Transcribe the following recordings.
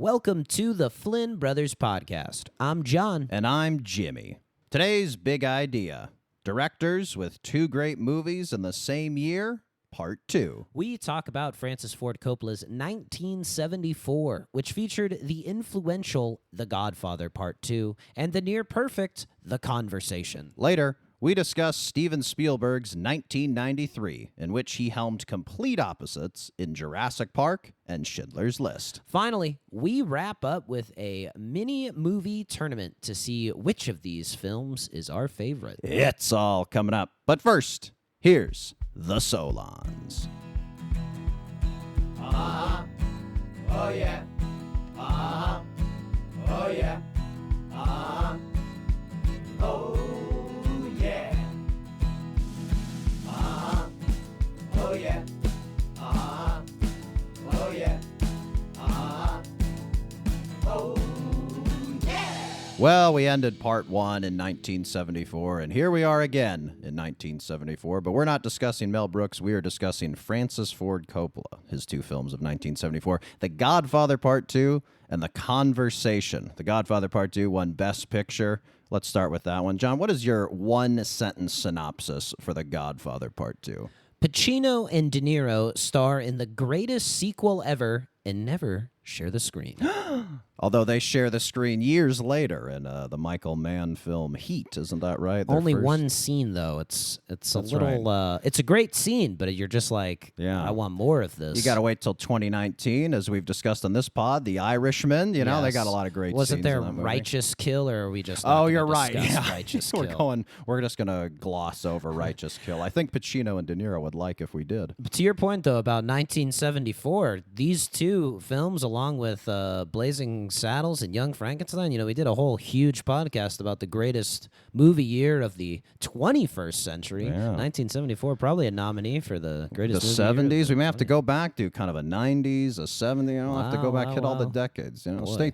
Welcome to the Flynn Brothers podcast. I'm John. And I'm Jimmy. Today's big idea. Directors with two great movies in the same year, Part 2. We talk about Francis Ford Coppola's 1974, which featured the influential The Godfather Part II and the near-perfect The Conversation. Later, we discuss Steven Spielberg's 1993, in which he helmed complete opposites in Jurassic Park and Schindler's List. Finally, we wrap up with a mini-movie tournament to see which of these films is our favorite. It's all coming up. But first, here's the Solons. Oh yeah. Oh yeah. Oh yeah. Oh yeah. Oh yeah. Oh yeah. Oh yeah. Well, we ended Part 1 in 1974, and here we are again in 1974, but we're not discussing Mel Brooks, we are discussing Francis Ford Coppola, his two films of 1974, The Godfather Part II and The Conversation. The Godfather Part II won Best Picture. Let's start with that one. John, what is your one-sentence synopsis for The Godfather Part II? Pacino and De Niro star in the greatest sequel ever and never share the screen. Although they share the screen years later in the Michael Mann film Heat, isn't that right? Their Only first- one scene though. It's a That's little. It's a great scene, but you're just like, Yeah. I want more of this. You got to wait till 2019, as we've discussed on this pod. The Irishman, you know, they got a lot of great Wasn't scenes there in that movie. Righteous Kill, or are we just? Not Oh, gonna you're right. discuss Yeah. Righteous we're Kill. We're just gonna gloss over Righteous Kill. I think Pacino and De Niro would like if we did. But to your point though about 1974, these two films, along with Blazing Saddles and Young Frankenstein, you know, we did a whole huge podcast about the greatest movie year of the 21st century. Yeah. 1974, probably a nominee for the greatest. The movie year of 70s, the we may have to go back to kind of a 90s, a 70s. You know, have to go back, hit all the Wow. decades. You know, Boy. stay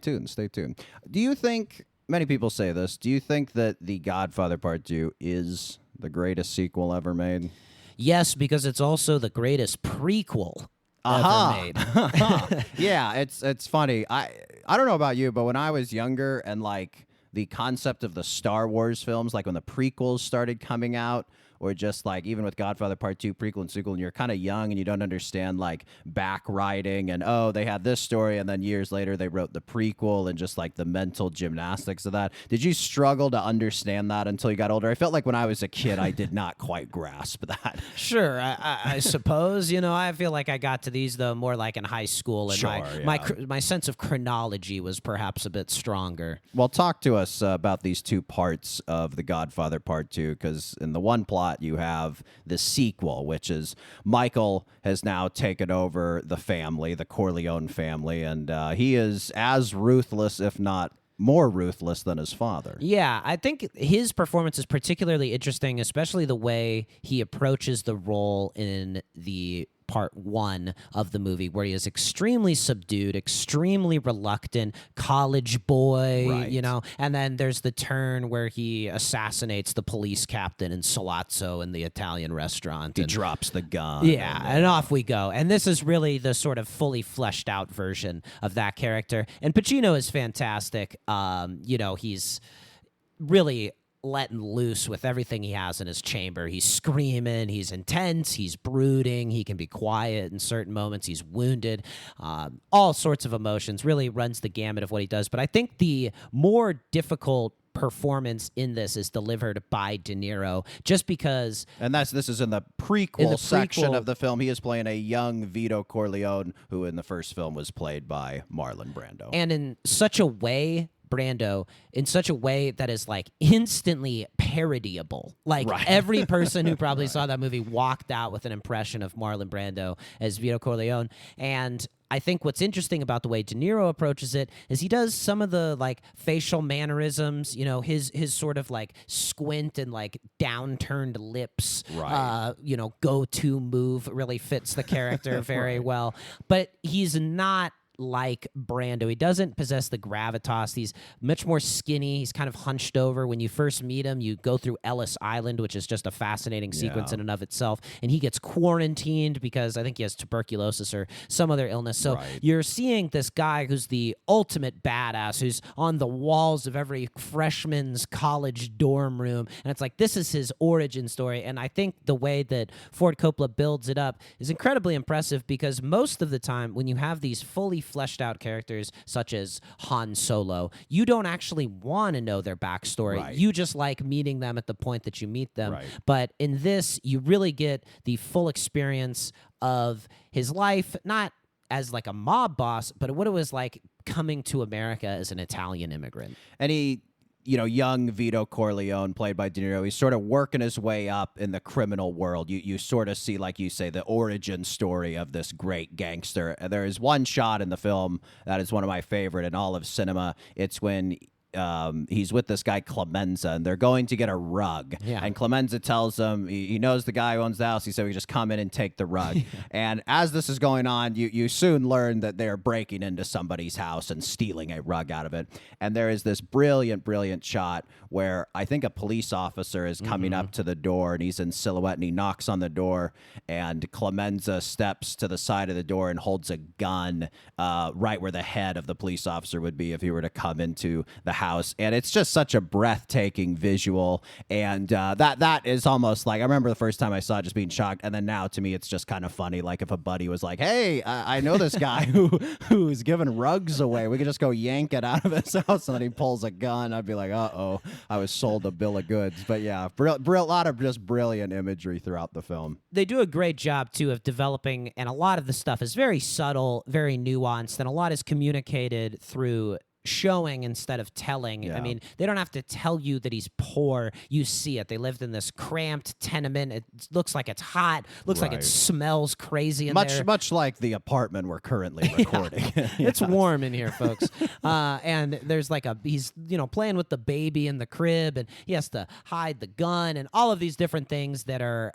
tuned. Do you think? Many people say this. Do you think that The Godfather Part 2 is the greatest sequel ever made? Yes, because it's also the greatest prequel Aha. ever made. Yeah, it's funny. I don't know about you, but when I was younger and like the concept of the Star Wars films, like when the prequels started coming out, or just like even with Godfather Part 2, prequel and sequel, and you're kind of young and you don't understand like back writing and, oh, they had this story and then years later they wrote the prequel and just like the mental gymnastics of that. Did you struggle to understand that until you got older? I felt like when I was a kid, I did not quite grasp that. Sure, I suppose. You know, I feel like I got to these though more like in high school, and Sure, my sense of chronology was perhaps a bit stronger. Well, talk to us about these two parts of The Godfather Part 2, because in the one plot, you have the sequel, which is Michael has now taken over the family, the Corleone family, and he is as ruthless, if not more ruthless, than his father. Yeah, I think his performance is particularly interesting, especially the way he approaches the role in the Part 1 of the movie, where he is extremely subdued, extremely reluctant, college boy, Right. you know, and then there's the turn where he assassinates the police captain in Salazzo in the Italian restaurant. He and- drops the gun. Yeah, and off we go. And this is really the sort of fully fleshed out version of that character. And Pacino is fantastic. You know, he's really letting loose with everything he has in his chamber. He's screaming, he's intense, he's brooding, he can be quiet in certain moments, he's wounded, all sorts of emotions, really runs the gamut of what he does. But I think the more difficult performance in this is delivered by De Niro, just because And this is in the prequel section prequel- of the film. He is playing a young Vito Corleone, who in the first film was played by Marlon Brando. and in such a way that is like instantly parodyable. Like Right. every person who probably saw that movie walked out with an impression of Marlon Brando as Vito Corleone. And I think what's interesting about the way De Niro approaches it is he does some of the like facial mannerisms, you know, his sort of like squint and like downturned lips, Right. you know, go-to move really fits the character very well. But he's not like Brando. He doesn't possess the gravitas. He's much more skinny. He's kind of hunched over. When you first meet him, you go through Ellis Island, which is just a fascinating sequence in and of itself. And he gets quarantined because I think he has tuberculosis or some other illness. So you're seeing this guy who's the ultimate badass, who's on the walls of every freshman's college dorm room. And it's like, this is his origin story. And I think the way that Ford Coppola builds it up is incredibly impressive, because most of the time when you have these fully fleshed out characters such as Han Solo, you don't actually want to know their backstory. You just like meeting them at the point that you meet them. But in this, you really get the full experience of his life, not as like a mob boss, but what it was like coming to America as an Italian immigrant. And he, young Vito Corleone, played by De Niro, he's sort of working his way up in the criminal world. You sort of see, like you say, the origin story of this great gangster. There is one shot in the film that is one of my favorite in all of cinema. It's when he's with this guy Clemenza, and they're going to get a rug. And Clemenza tells him he knows the guy who owns the house. He said, we just come in and take the rug. And as this is going on, you soon learn that they're breaking into somebody's house and stealing a rug out of it. And there is this brilliant shot where I think a police officer is coming up to the door, and he's in silhouette, and he knocks on the door, and Clemenza steps to the side of the door and holds a gun right where the head of the police officer would be if he were to come into the house. And it's just such a breathtaking visual, and that is almost like, I remember the first time I saw it just being shocked, and then now to me it's just kind of funny, like if a buddy was like, hey, I know this guy who's giving rugs away, we could just go yank it out of his house, and then he pulls a gun, I'd be like, uh-oh, I was sold a bill of goods. But yeah, a lot of just brilliant imagery throughout the film. They do a great job too of developing, and a lot of the stuff is very subtle, very nuanced, and a lot is communicated through showing instead of telling. I mean, they don't have to tell you that he's poor. You see it. They lived in this cramped tenement. It looks like it's hot. Looks like it smells crazy in there. Much like the apartment we're currently recording. It's warm in here, folks. And there's like he's playing with the baby in the crib, and he has to hide the gun, and all of these different things that are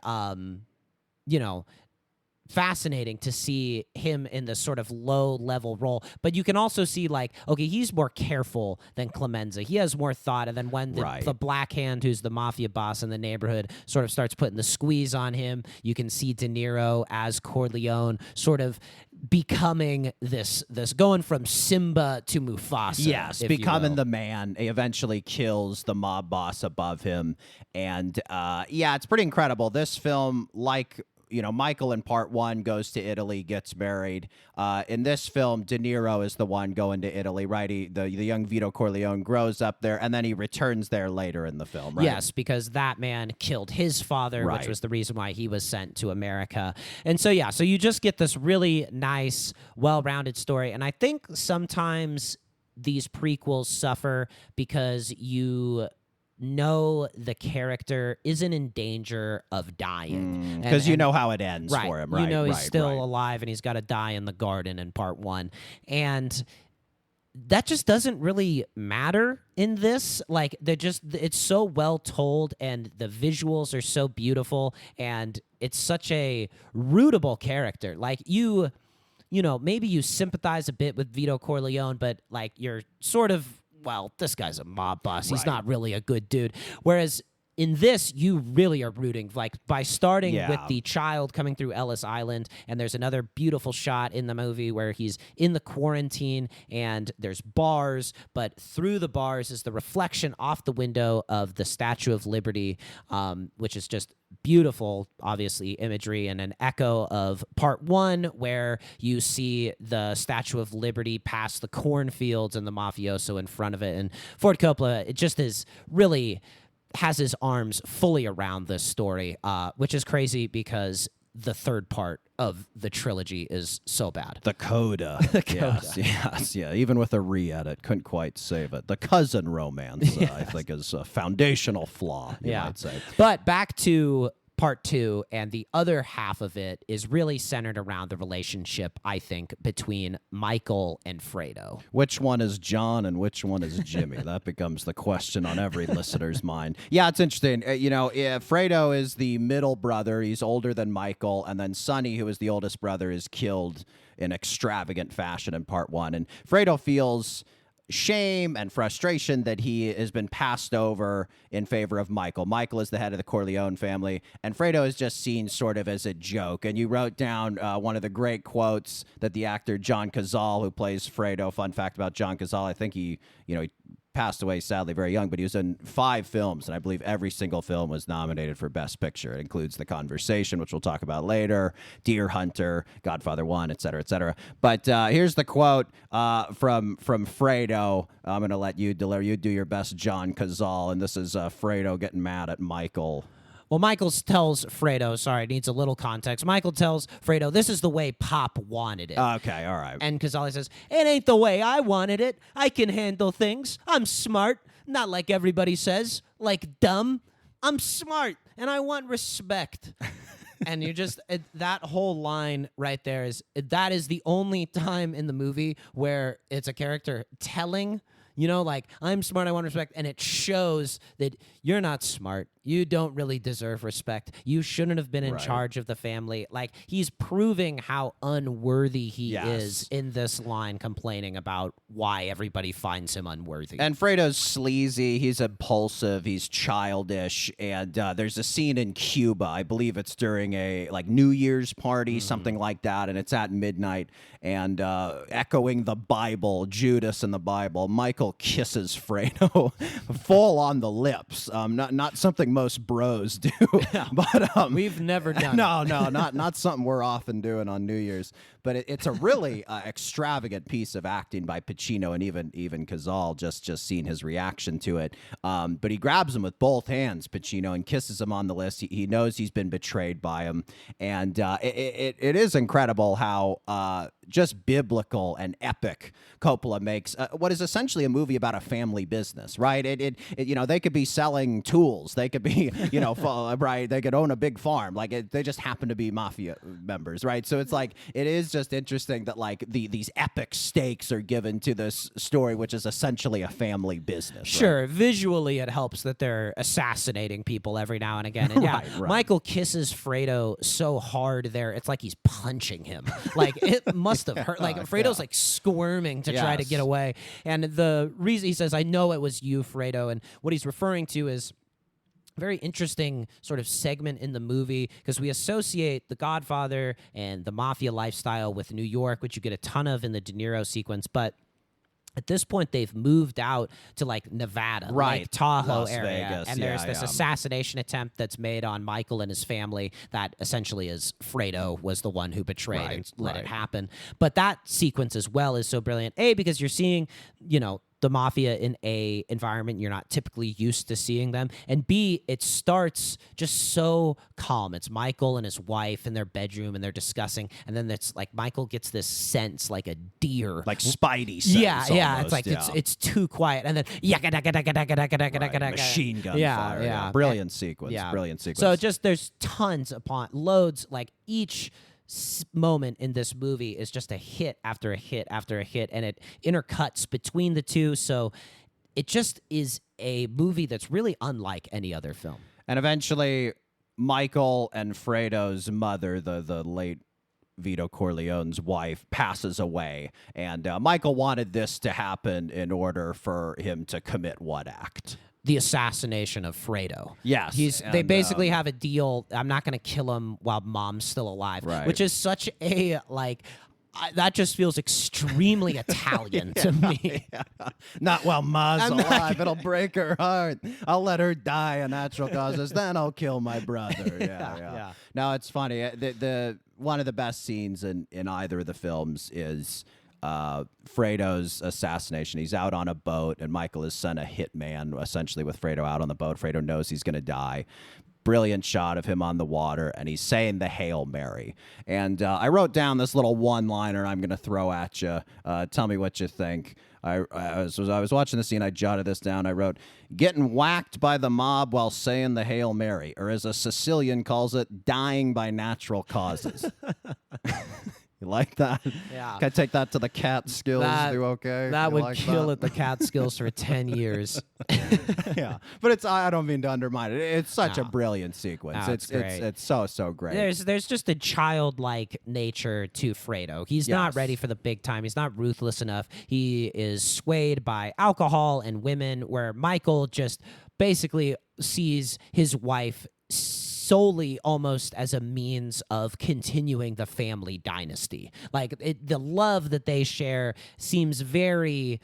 fascinating to see him in this sort of low-level role. But you can also see, like, okay, he's more careful than Clemenza. He has more thought, and then when the Black Hand, who's the mafia boss in the neighborhood, sort of starts putting the squeeze on him, you can see De Niro as Corleone sort of becoming this going from Simba to Mufasa. Yes, becoming the man. He eventually kills the mob boss above him. And, it's pretty incredible. This film, like Michael in part one goes to Italy, gets married. In this film, De Niro is the one going to Italy, right? The young Vito Corleone grows up there, and then he returns there later in the film, right? Yes, because that man killed his father, which was the reason why he was sent to America. And so you just get this really nice, well-rounded story. And I think sometimes these prequels suffer because you know the character isn't in danger of dying. Because you know how it ends for him, right? You know he's still alive, and he's got to die in the garden in part one. And that just doesn't really matter in this. Like, it's so well told, and the visuals are so beautiful, and it's such a rootable character. Like, maybe you sympathize a bit with Vito Corleone, but like you're sort of, well, this guy's a mob boss. He's not really a good dude. Whereas in this, you really are rooting, like, by starting with the child coming through Ellis Island, and there's another beautiful shot in the movie where he's in the quarantine, and there's bars, but through the bars is the reflection off the window of the Statue of Liberty, which is just beautiful, obviously, imagery, and an echo of part one, where you see the Statue of Liberty past the cornfields and the mafioso in front of it. And Ford Coppola, it just is really has his arms fully around this story, which is crazy because the third part of the trilogy is so bad. The Coda. Yes. Even with a re-edit, couldn't quite save it. The cousin romance, I think, is a foundational flaw, you might say. But back to part two, and the other half of it is really centered around the relationship, I think, between Michael and Fredo. Which one is John and which one is Jimmy? That becomes the question on every listener's mind. Yeah, it's interesting. Fredo is the middle brother. He's older than Michael, and then Sonny, who is the oldest brother, is killed in extravagant fashion in part one. And Fredo feels shame and frustration that he has been passed over in favor of Michael. Michael is the head of the Corleone family, and Fredo is just seen sort of as a joke. And you wrote down one of the great quotes that the actor John Cazale, who plays Fredo, fun fact about John Cazale, I think he passed away sadly very young, but he was in 5 films, and I believe every single film was nominated for Best Picture. It includes The Conversation, which we'll talk about later, Deer Hunter, Godfather 1, et cetera, et cetera. But here's the quote from Fredo. I'm going to let you deliver. You do your best, John Cazale, and this is Fredo getting mad at Michael. Well, Michael tells Fredo, sorry, it needs a little context. Michael tells Fredo, this is the way Pop wanted it. Okay, all right. And Cazale says, it ain't the way I wanted it. I can handle things. I'm smart. Not like everybody says, like dumb. I'm smart, and I want respect. And you just, that whole line right there that is the only time in the movie where it's a character telling, like, I'm smart, I want respect, and it shows that you're not smart. You don't really deserve respect. You shouldn't have been in charge of the family. Like, he's proving how unworthy he is in this line, complaining about why everybody finds him unworthy. And Fredo's sleazy. He's impulsive. He's childish. And there's a scene in Cuba. I believe it's during a New Year's party, something like that. And it's at midnight. And echoing the Bible, Judas in the Bible, Michael kisses Fredo full on the lips. Not something most bros do, but we've never done. No, not something we're often doing on New Year's. But it's a really extravagant piece of acting by Pacino, and even Cazale, just seeing his reaction to it. But he grabs him with both hands, Pacino, and kisses him on the lips. He knows he's been betrayed by him, and it is incredible how just biblical and epic Coppola makes what is essentially a movie about a family business, right? They could be selling tools, they could be right, they could own a big farm, they just happen to be mafia members, right? So it's like it is just interesting that these epic stakes are given to this story, which is essentially a family business. Sure, right? Visually it helps that they're assassinating people every now and again. And right. Michael kisses Fredo so hard there, it's like he's punching him. Like, it must have hurt. Like, Fredo's like squirming to try to get away. And the reason he says, I know it was you, Fredo, and what he's referring to is very interesting sort of segment in the movie, because we associate The Godfather and the mafia lifestyle with New York, which you get a ton of in the De Niro sequence, but at this point, they've moved out to Nevada, right, Tahoe Las area, Vegas, and there's this assassination attempt that's made on Michael and his family that essentially is Fredo was the one who betrayed and let it happen. But that sequence as well is so brilliant. A, because you're seeing, the mafia in a environment you're not typically used to seeing them, and B, it starts just so calm. It's Michael and his wife in their bedroom, and they're discussing, and then it's like Michael gets this sense like a deer, like Spidey sense. Yeah, almost, it's like it's too quiet, and then machine gun fire. Yeah. Brilliant sequence. So just there's tons upon loads, like each moment in this movie is just a hit after a hit after a hit, and it intercuts between the two, so it just is a movie that's really unlike any other film. And eventually Michael and Fredo's mother, the late Vito Corleone's wife, passes away, and Michael wanted this to happen in order for him to commit what act? The assassination of Fredo. Yes. They basically have a deal. I'm not going to kill him while mom's still alive, which is such a, that just feels extremely Italian to me. Yeah. Not while ma's alive. It'll break her heart. I'll let her die of natural causes. Then I'll kill my brother. Yeah. No, it's funny. The one of the best scenes in either of the films is Fredo's assassination. He's out on a boat, and Michael has sent a hitman essentially with Fredo out on the boat. Fredo knows he's going to die. Brilliant shot of him on the water, and he's saying the Hail Mary. And I wrote down this little one-liner I'm going to throw at you. Tell me what you think. I was watching the scene. I jotted this down. I wrote, getting whacked by the mob while saying the Hail Mary, or as a Sicilian calls it, dying by natural causes. You like that? Yeah. Can I take that to the cat skills? Do okay? That You would like kill that? at the cat skills for 10 years. Yeah, but I don't mean to undermine it. It's such a No. brilliant sequence. No, it's it's great. it's so great. There's just a childlike nature to Fredo. He's not Yes. ready for the big time. He's not ruthless enough. He is swayed by alcohol and women, where Michael just basically sees his wife solely almost as a means of continuing the family dynasty. Like the love that they share seems very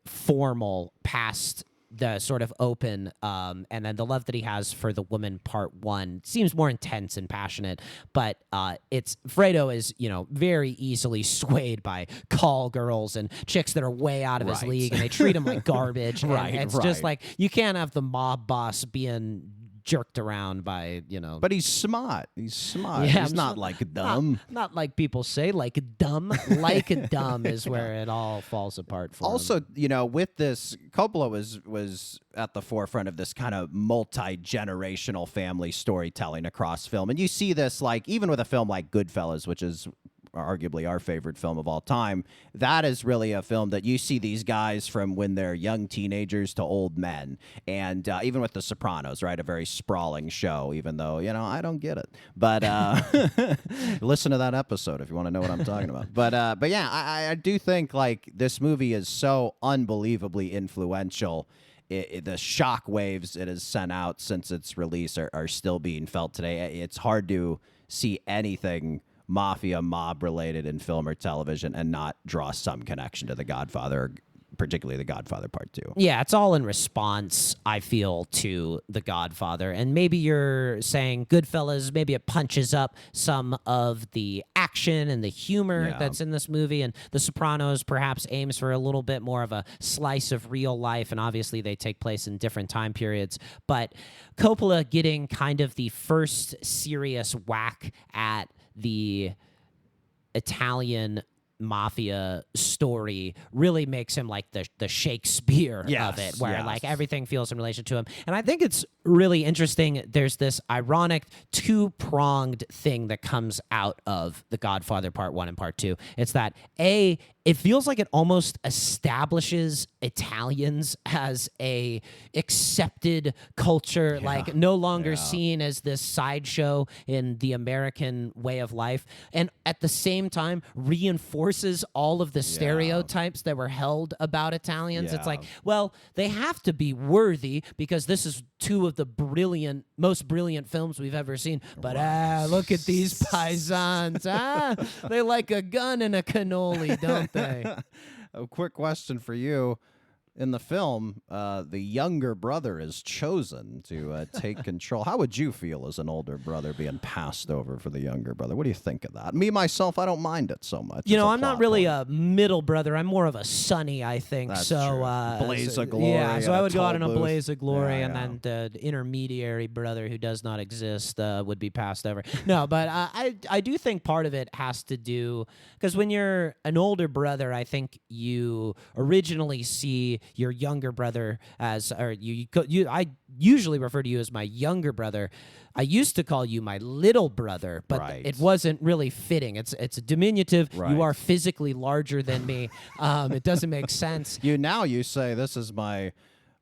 formal past the sort of open, and then the love that he has for the woman part one seems more intense and passionate, but it's Fredo is, very easily swayed by call girls and chicks that are way out of his Right. league, and they treat him like garbage. Right, And it's just right. like, you can't have the mob boss being jerked around by, But he's smart. He's smart. Yeah, He's I'm not so- like dumb. not like people say, like dumb. Like dumb is where it all falls apart for him. Also, with this, Coppola was at the forefront of this kind of multi-generational family storytelling across film. And you see this, like, even with a film like Goodfellas, which is arguably our favorite film of all time, that is really a film that you see these guys from when they're young teenagers to old men. And even with The Sopranos, right, a very sprawling show, even though, I don't get it. But listen to that episode if you want to know what I'm talking about. But yeah, I do think, like, this movie is so unbelievably influential. The shock waves it has sent out since its release are still being felt today. It's hard to see anything mafia mob related in film or television and not draw some connection to The Godfather, particularly The Godfather Part II. Yeah, it's all in response, I feel, to The Godfather. And maybe you're saying Goodfellas, maybe it punches up some of the action and the humor Yeah. that's in this movie. And The Sopranos perhaps aims for a little bit more of a slice of real life. And obviously they take place in different time periods. But Coppola getting kind of the first serious whack at the Italian mafia story really makes him like the Shakespeare of Yes, it, where yes. like everything feels in relation to him. And I think it's really interesting. There's this ironic two-pronged thing that comes out of The Godfather Part 1 and Part 2. It's that it feels like it almost establishes Italians as a accepted culture, like no longer seen as this sideshow in the American way of life, and at the same time reinforces all of the stereotypes that were held about Italians. It's Yeah. like, well, they have to be worthy because this is two of the most brilliant films we've ever seen. But look at these paisans. They like a gun and a cannoli, don't they? A quick question for you. In the film, the younger brother is chosen to take control. How would you feel as an older brother being passed over for the younger brother? What do you think of that? Me, myself, I don't mind it so much. You It's know, a I'm not plot really point. a middle brother. I'm more of a Sonny, I think. That's so, true. Blaze so- of glory Yeah, so and I a would go out in a toll booth. blaze of glory, Yeah, and yeah. then the intermediary brother who does not exist would be passed over. No, but I do think part of it has to do because when you're an older brother, I think you originally see your younger brother as, or I usually refer to you as my younger brother. I used to call you my little brother, but Right. it wasn't really fitting. It's a diminutive. Right. You are physically larger than me. It doesn't make sense. You say this is my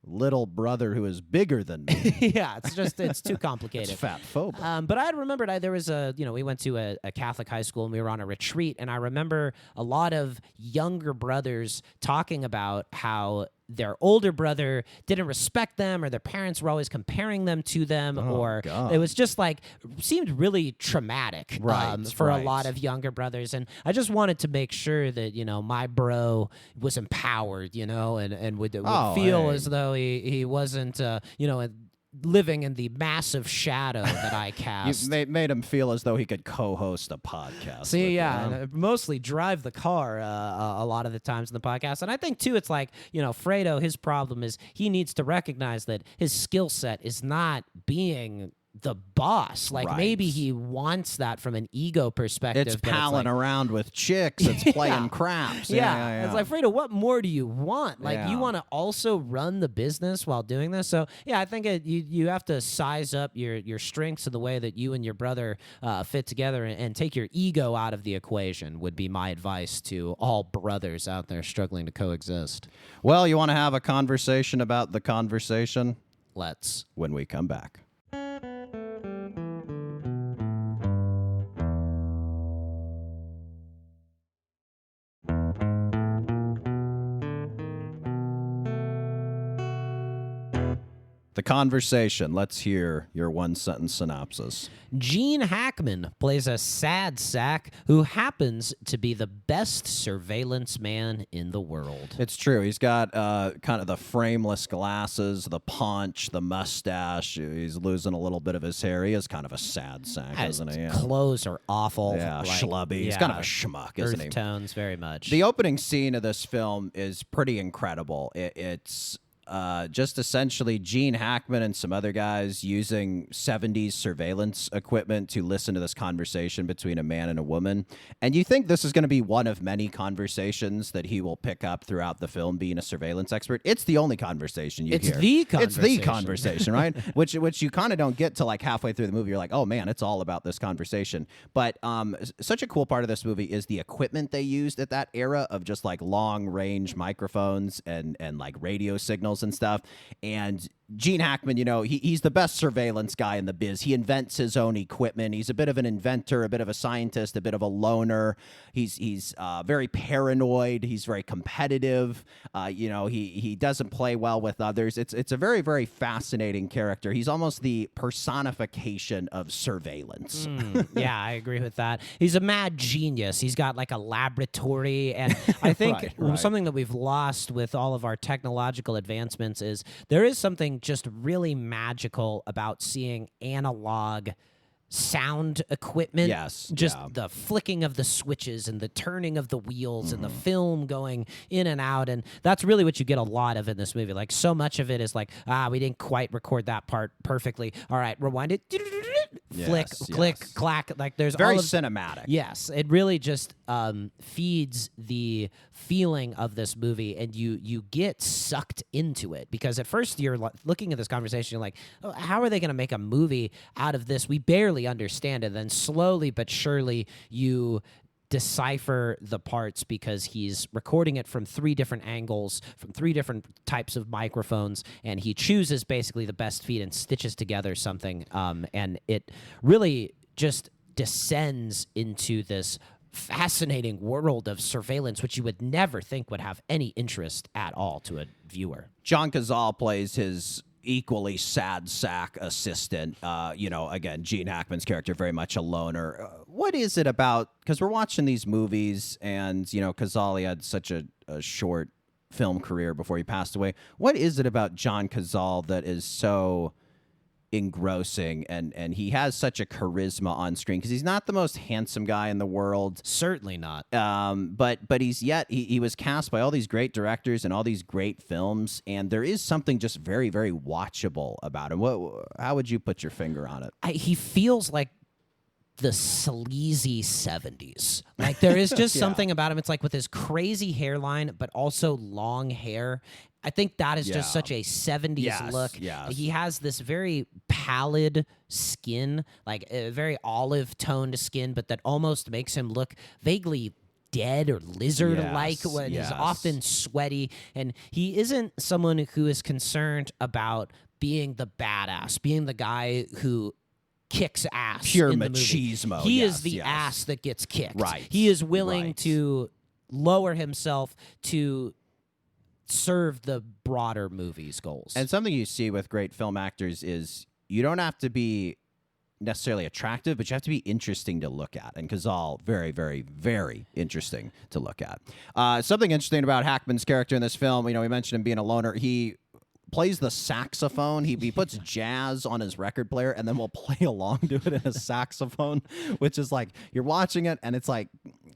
little brother who is bigger than me. Yeah, it's too complicated. It's fat phobic. But I remembered there was we went to a Catholic high school and we were on a retreat, and I remember a lot of younger brothers talking about how their older brother didn't respect them, or their parents were always comparing them to them, or God. it was just like seemed really traumatic Right, for a right. lot of younger brothers. And I just wanted to make sure that my bro was empowered, and would Oh, feel hey. as though he wasn't living in the massive shadow that I You cast. made him feel as though he could co-host a podcast. with See, you, yeah, huh? and mostly drive the car a lot of the times in the podcast. And I think, too, it's like, Fredo, his problem is he needs to recognize that his skill set is not being the boss. Like Right. maybe he wants that from an ego perspective. It's but palling like, around with chicks. It's playing craps. yeah. It's like, Fredo, what more do you want? Like, Yeah. you want to also run the business while doing this? So, yeah, I think you have to size up your strengths in the way that you and your brother fit together and take your ego out of the equation would be my advice to all brothers out there struggling to coexist. Well, you want to have a conversation about the conversation? Let's. When we come back. The conversation. Let's hear your one-sentence synopsis. Gene Hackman plays a sad sack who happens to be the best surveillance man in the world. It's true. He's got kind of the frameless glasses, the paunch, the mustache. He's losing a little bit of his hair. He is kind of a sad sack, His isn't he? Yeah, clothes are awful. yeah schlubby. He's kind of a schmuck, isn't Earth he? tones, very much. The opening scene of this film is pretty incredible. It's just essentially Gene Hackman and some other guys using 70s surveillance equipment to listen to this conversation between a man and a woman. And you think this is going to be one of many conversations that he will pick up throughout the film, being a surveillance expert. It's the only conversation you It's hear. the It's the conversation. conversation, right? which you kind of don't get to like halfway through the movie. You're like, oh man, it's all about this conversation. But such a cool part of this movie is the equipment they used at that era of just like long range microphones and like radio signals and stuff. And Gene Hackman, you know, he's the best surveillance guy in the biz. He invents his own equipment. He's a bit of an inventor, a bit of a scientist, a bit of a loner. He's very paranoid. He's very competitive. You know, he doesn't play well with others. It's a very, very fascinating character. He's almost the personification of surveillance. Yeah, I agree with that. He's a mad genius. He's got like a laboratory. And I think Right. something that we've lost with all of our technological advancements is there is something just really magical about seeing analog sound equipment. Yes, Just yeah. the flicking of the switches and the turning of the wheels and the film going in and out. And that's really what you get a lot of in this movie. Like, so much of it is like, we didn't quite record that part perfectly. All right, rewind it. Flick, Yes, click, yes. clack. Like, there's Very all of cinematic. Yes, it really just feeds the feeling of this movie, and you get sucked into it because at first you're looking at this conversation, you're like, oh, how are they going to make a movie out of this? We barely understand it. Then slowly but surely you decipher the parts because he's recording it from 3 different angles, from 3 different types of microphones, and he chooses basically the best feed and stitches together something, and it really just descends into this fascinating world of surveillance, which you would never think would have any interest at all to a viewer. John Cazale plays his equally sad sack assistant. You know, again, Gene Hackman's character, very much a loner. What is it about, because we're watching these movies and, you know, Cazale had such a short film career before he passed away. What is it about John Cazale that is so engrossing and he has such a charisma on screen? Because he's not the most handsome guy in the world. Certainly not. But he was cast by all these great directors and all these great films, and there is something just very, very watchable about him. How would you put your finger on it? He feels like the sleazy 70s. Like, there is just something about him. It's like with his crazy hairline, but also long hair. I think that is just such a 70s look. Yes. He has this very pallid skin, like a very olive-toned skin, but that almost makes him look vaguely dead or lizard-like when he's often sweaty. And he isn't someone who is concerned about being the badass, being the guy who kicks ass. Pure in the movie. machismo. He yes, is the yes. ass that gets kicked. Right. He is willing Right. to lower himself to serve the broader movie's goals. And something you see with great film actors is you don't have to be necessarily attractive, but you have to be interesting to look at. And Cazale, very, very, very interesting to look at. Something interesting about Hackman's character in this film, you know, we mentioned him being a loner. He plays the saxophone. He puts jazz on his record player and then will play along to it in a saxophone, which is like, you're watching it and it's like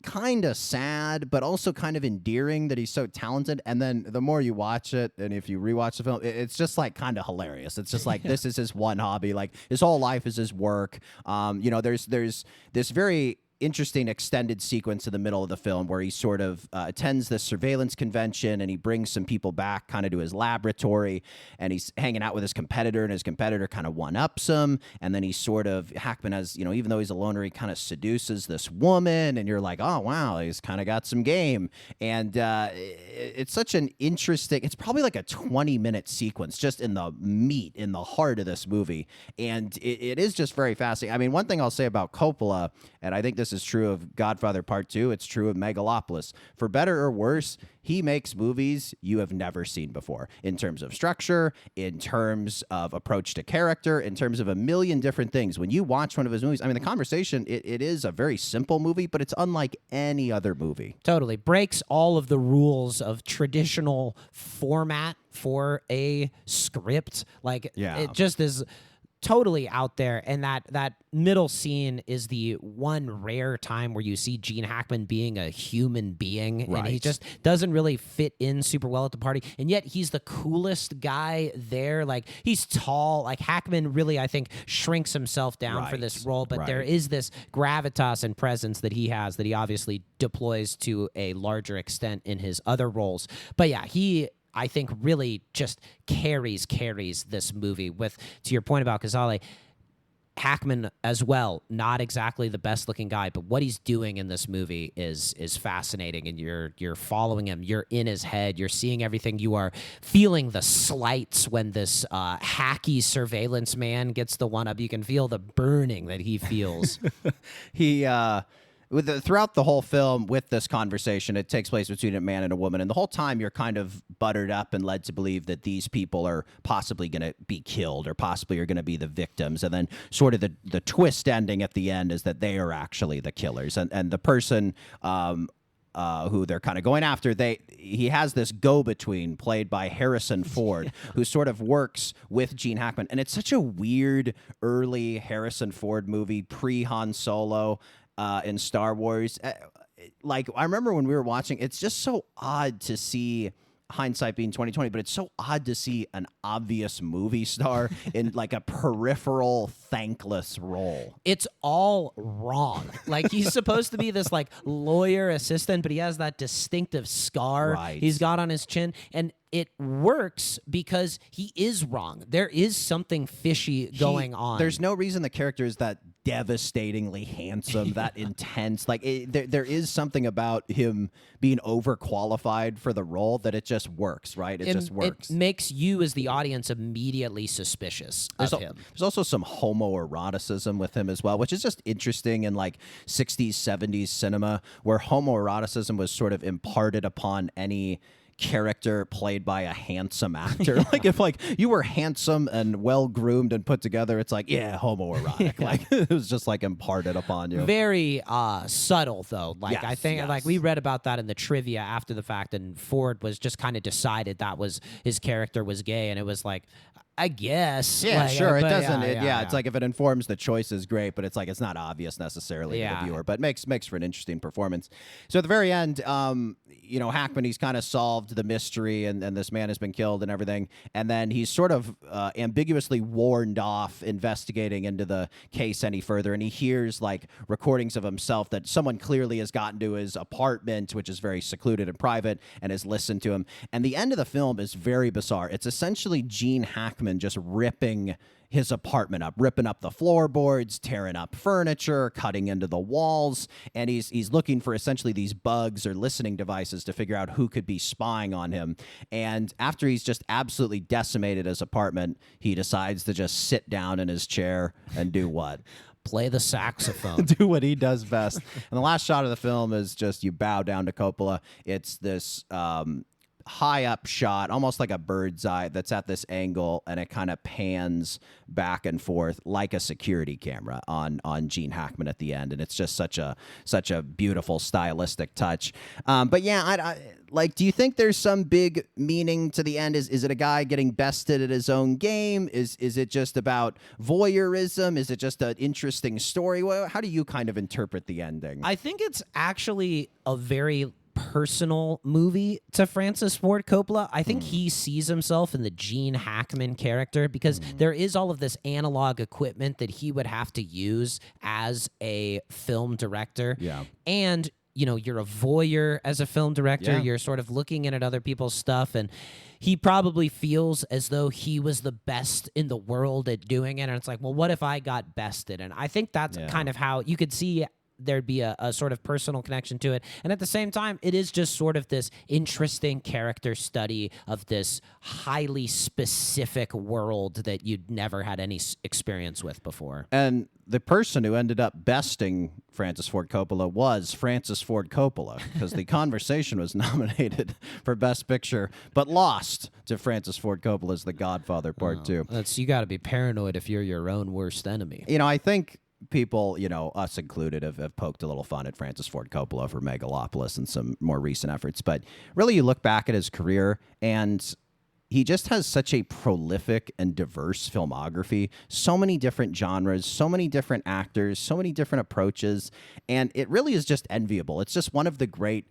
kind of sad, but also kind of endearing that he's so talented. And then the more you watch it, and if you rewatch the film, it's just like kind of hilarious. It's just like this is his one hobby. Like his whole life is his work. There's this very interesting extended sequence in the middle of the film where he sort of attends this surveillance convention, and he brings some people back kind of to his laboratory, and he's hanging out with his competitor, and his competitor kind of one-ups him, and then he sort of, Hackman has, even though he's a loner, he kind of seduces this woman, and you're like, oh wow, he's kind of got some game. And it's such an interesting, it's probably like a 20-minute sequence just in the meat, in the heart of this movie, and it is just very fascinating. I mean, one thing I'll say about Coppola, and I think this is true of Godfather Part II, it's true of Megalopolis. For better or worse, he makes movies you have never seen before in terms of structure, in terms of approach to character, in terms of a million different things. When you watch one of his movies, I mean, The Conversation, it is a very simple movie, but it's unlike any other movie. Totally. Breaks all of the rules of traditional format for a script. Like, it just is totally out there. And that middle scene is the one rare time where you see Gene Hackman being a human being. Right. And he just doesn't really fit in super well at the party. And yet he's the coolest guy there. Like, he's tall. Like, Hackman really, I think, shrinks himself down for this role. But there is this gravitas and presence that he has that he obviously deploys to a larger extent in his other roles. But yeah, I think really just carries this movie. With, to your point about Cazale, Hackman as well, not exactly the best looking guy, but what he's doing in this movie is fascinating, and you're following him, you're in his head, you're seeing everything, you are feeling the slights when this hacky surveillance man gets the one up. You can feel the burning that he feels. Throughout the whole film, with this conversation, it takes place between a man and a woman, and the whole time you're kind of buttered up and led to believe that these people are possibly going to be killed or possibly are going to be the victims, and then sort of the twist ending at the end is that they are actually the killers, and the person who they're kind of going after, he has this go-between played by Harrison Ford, who sort of works with Gene Hackman, and it's such a weird early Harrison Ford movie, pre-Han Solo. In Star Wars, like I remember when we were watching, it's just so odd to see, hindsight being 2020, but it's so odd to see an obvious movie star in like a peripheral, thankless role. It's all wrong. Like, he's supposed to be this like lawyer assistant, but he has that distinctive scar he's got on his chin, and it works because he is wrong. There is something fishy going on. There's no reason the character is that devastatingly handsome, that intense. Like, there is something about him being overqualified for the role that it just works, right? It just works. It makes you as the audience immediately suspicious of him. There's also some homoeroticism with him as well, which is just interesting in like 60s, 70s cinema, where homoeroticism was sort of imparted upon any character played by a handsome actor. Like, if like you were handsome and well groomed and put together, it's like, yeah, homoerotic. Like, it was just like imparted upon you. Very subtle though. Like, Yes, I think like we read about that in the trivia after the fact, and Ford was just kind of decided that was his character was gay, and it was like, I guess. Yeah, like, sure. It but doesn't. Yeah, It's like if it informs the choice is great, but it's like it's not obvious necessarily to the viewer, but makes for an interesting performance. So at the very end, Hackman, he's kind of solved the mystery, and this man has been killed and everything, and then he's sort of ambiguously warned off investigating into the case any further, and he hears like recordings of himself that someone clearly has gotten to his apartment, which is very secluded and private, and has listened to him. And the end of the film is very bizarre. It's essentially Gene Hackman just ripping his apartment up, ripping up the floorboards, tearing up furniture, cutting into the walls, and he's looking for essentially these bugs or listening devices to figure out who could be spying on him. And after he's just absolutely decimated his apartment, he decides to just sit down in his chair and do what? Play the saxophone. Do what he does best. And the last shot of the film is just you bow down to Coppola. It's this high up shot, almost like a bird's eye that's at this angle, and it kind of pans back and forth like a security camera on Gene Hackman at the end, and it's just such a beautiful stylistic touch. But yeah, I like, do you think there's some big meaning to the end? Is it a guy getting bested at his own game? Is it just about voyeurism? Is it just an interesting story? How do you kind of interpret the ending? I think it's actually a very personal movie to Francis Ford Coppola. I think he sees himself in the Gene Hackman character because there is all of this analog equipment that he would have to use as a film director. Yeah. And you're a voyeur as a film director. Yeah. You're sort of looking in at other people's stuff, and he probably feels as though he was the best in the world at doing it. And it's like, well, what if I got bested? And I think that's kind of how you could see there'd be a sort of personal connection to it. And at the same time, it is just sort of this interesting character study of this highly specific world that you'd never had any experience with before. And the person who ended up besting Francis Ford Coppola was Francis Ford Coppola, because The Conversation was nominated for Best Picture, but lost to Francis Ford Coppola's The Godfather Part II. You got to be paranoid if you're your own worst enemy. I think people, us included, have poked a little fun at Francis Ford Coppola for Megalopolis and some more recent efforts. But really, you look back at his career, and he just has such a prolific and diverse filmography, so many different genres, so many different actors, so many different approaches, and it really is just enviable. It's just one of the great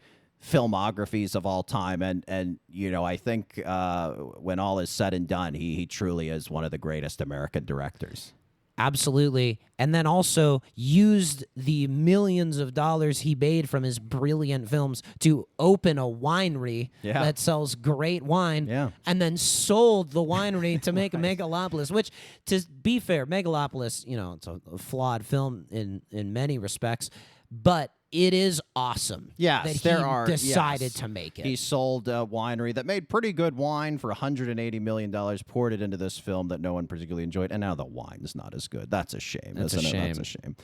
filmographies of all time, and I think when all is said and done, he truly is one of the greatest American directors. Absolutely. And then also used the millions of dollars he made from his brilliant films to open a winery that sells great wine, and then sold the winery to make Megalopolis, which, to be fair, Megalopolis, it's a flawed film in many respects, but it is awesome that he decided to make it. He sold a winery that made pretty good wine for $180 million, poured it into this film that no one particularly enjoyed, and now the wine is not as good. That's a shame. That's a shame.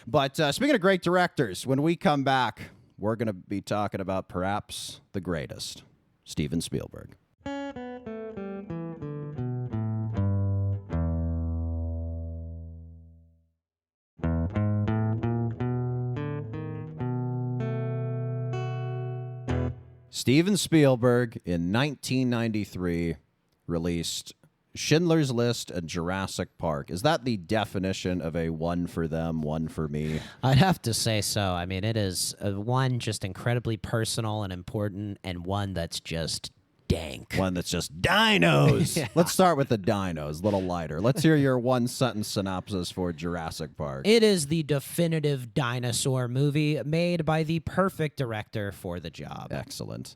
But speaking of great directors, when we come back, we're going to be talking about perhaps the greatest, Steven Spielberg. Steven Spielberg, in 1993, released Schindler's List and Jurassic Park. Is that the definition of a one for them, one for me? I'd have to say so. I mean, it is one just incredibly personal and important, and one that's just dank. One that's just dinos. Let's start with the dinos, a little lighter. Let's hear your one-sentence synopsis for Jurassic Park. It is the definitive dinosaur movie made by the perfect director for the job. Excellent.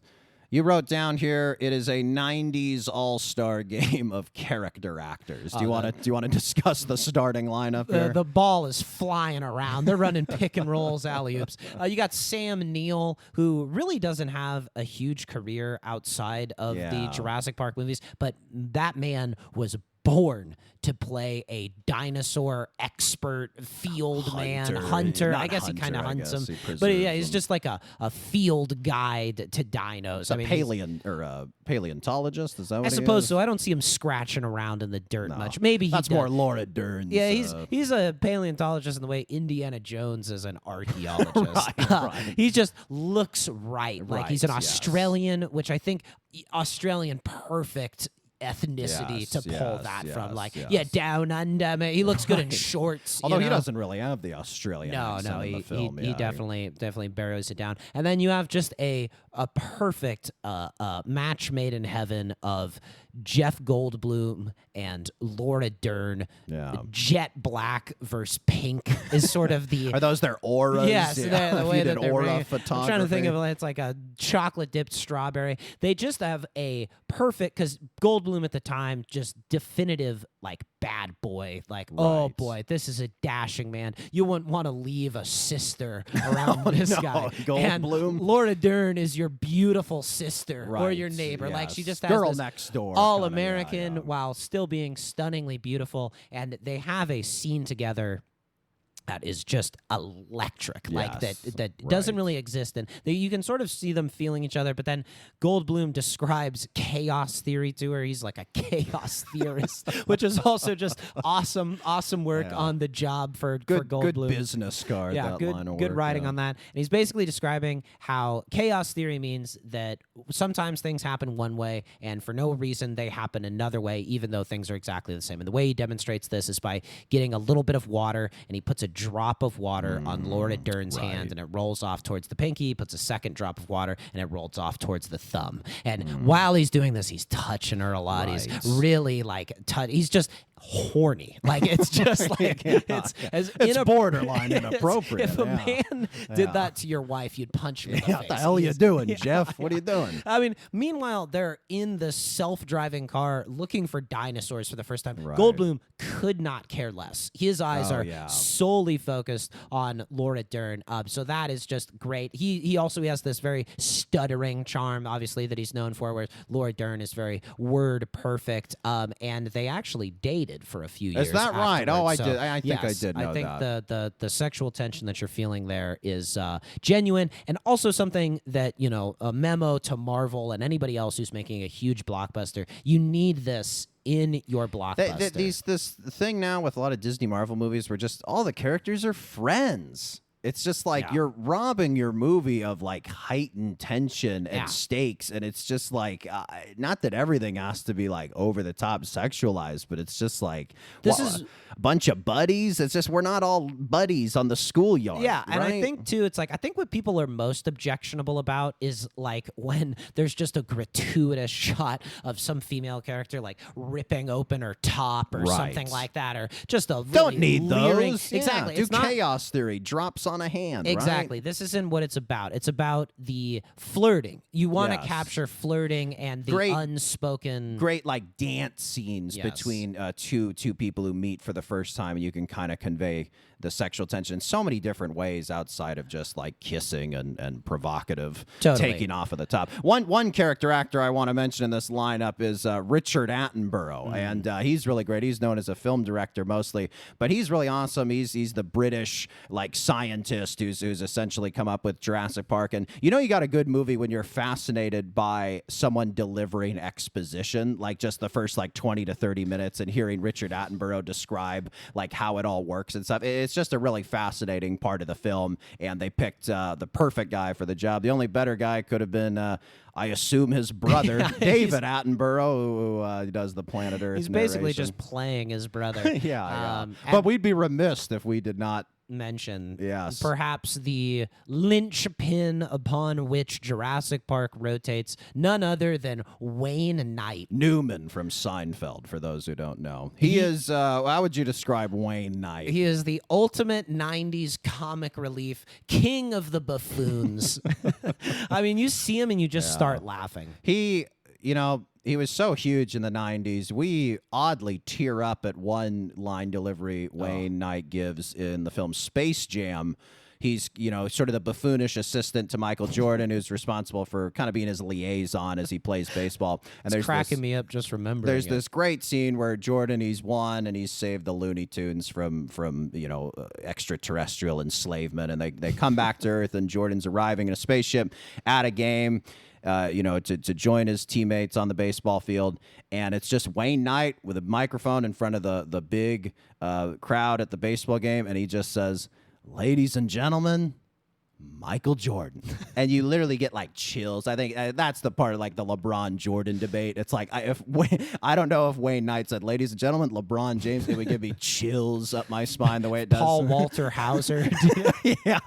You wrote down here, it is a 90s all-star game of character actors. Do you want to discuss the starting lineup here? The ball is flying around. They're running pick and rolls, alley-oops. You got Sam Neill, who really doesn't have a huge career outside of the Jurassic Park movies, but that man was born to play a dinosaur expert field hunter. I guess he kind of hunts them, but he's just like a field guide to dinos. Paleontologist. Is that what I suppose so. I don't see him scratching around in the dirt much. Maybe that's more Laura Dern's. Yeah, he's a paleontologist in the way Indiana Jones is an archaeologist. right. He just looks right. Like he's an Australian, which I think Australian perfect ethnicity to pull that from. Down under. Man, he looks good in shorts. Although he doesn't really have the Australian accent in the film. He definitely barrows it down. And then you have just a perfect match made in heaven of Jeff Goldblum and Laura Dern. Jet black versus pink is sort of the... Are those their auras? Yes, the way that they're aura photography. I'm trying to think of it. It's like a chocolate-dipped strawberry. They just have a perfect... Because Goldblum at the time, just definitive, like, bad boy. Like, oh, boy, this is a dashing man. You wouldn't want to leave a sister around this guy. Goldblum. And Laura Dern is your beautiful sister or your neighbor. Like, she just has girl this next door. All-American while still being stunningly beautiful. And they have a scene together that is just electric, like Yes, that doesn't right. really exist, and you can sort of see them feeling each other. But then Goldblum describes chaos theory to her. He's like a chaos theorist, which is also just awesome work Yeah. on the job for Good Goldblum. business card. Yeah, that good line of good work, writing yeah. on that. And he's basically describing how chaos theory means that sometimes things happen one way, and for no reason they happen another way, even though things are exactly the same. And the way he demonstrates this is by getting a little bit of water, and he puts a drop of water on Laura Dern's hand, and it rolls off towards the pinky. He puts a second drop of water, and it rolls off towards the thumb. And while he's doing this, he's touching her a lot. He's Right. really like, he's just horny. Like, it's just like, It's borderline inappropriate. If a yeah. man did that to your wife, you'd punch him in the Yeah, face. what the hell are you He's- doing, Jeff? What are you doing? I mean, meanwhile, they're in the self-driving car looking for dinosaurs for the first time. Right. Goldblum could not care less. His eyes Oh, are yeah. solely focused on Laura Dern. So that is just great. He also has this very stuttering charm, obviously, that he's known for, where Laura Dern is very word perfect. And they actually dated for a few years. Is that right? Oh, afterwards. I did. I think I yes, did know I think that. the sexual tension that you're feeling there is genuine, and also something that, a memo to Marvel and anybody else who's making a huge blockbuster. You need this in your blockbuster. This thing now with a lot of Disney Marvel movies where just all the characters are friends. It's just like Yeah. you're robbing your movie of like heightened tension and Yeah. stakes, and it's just like not that everything has to be like over the top sexualized, but it's just like This is- a bunch of buddies. It's just we're not all buddies on the schoolyard. Yeah, and I right? think too, it's like, I think what people are most objectionable about is like when there's just a gratuitous shot of some female character like ripping open her top or Right. something like that, or just a don't really need leering- those. Exactly. Yeah, It's do not chaos theory drops on a hand. exactly. Right? This isn't what it's about. It's about the flirting. You want to Yes. capture flirting and the Great- unspoken. Great like dance scenes Yes. between two people who meet for the first time, and you can kind of convey the sexual tension in so many different ways outside of just like kissing and provocative Totally. taking off of the top. One character actor I want to mention in this lineup is Richard Attenborough, and he's really great. He's known as a film director mostly, but he's really awesome. He's the British like scientist who's essentially come up with Jurassic Park, and you got a good movie when you're fascinated by someone delivering exposition, like just the first like 20 to 30 minutes, and hearing Richard Attenborough describe like how it all works and stuff. It's just a really fascinating part of the film, and they picked the perfect guy for the job. The only better guy could have been, I assume, his brother, Yeah, David Attenborough, who does the Planet Earth. He's basically narration. just playing his brother. yeah. And But we'd be remiss if we did not. mention Yes. perhaps the linchpin upon which Jurassic Park rotates, none other than Wayne Knight. Newman from Seinfeld, for those who don't know. He is, how would you describe Wayne Knight? He is the ultimate 90s comic relief, king of the buffoons. I mean, you see him and you just start laughing. He was so huge in the 90s. We oddly tear up at one line delivery Wayne Knight gives in the film Space Jam. He's, sort of the buffoonish assistant to Michael Jordan, who's responsible for kind of being his liaison as he plays baseball. And It's cracking me up just remembering There's it. this great scene where Jordan, he's won and he's saved the Looney Tunes from extraterrestrial enslavement, and they come back to Earth, and Jordan's arriving in a spaceship at a game. To join his teammates on the baseball field, and it's just Wayne Knight with a microphone in front of the big crowd at the baseball game, and he just says, "Ladies and gentlemen, Michael Jordan." And you literally get like chills. I think that's the part of like the LeBron Jordan debate. It's like I don't know if Wayne Knight said, "Ladies and gentlemen, LeBron James," it would give me chills up my spine the way it does. Paul Walter Hauser. yeah,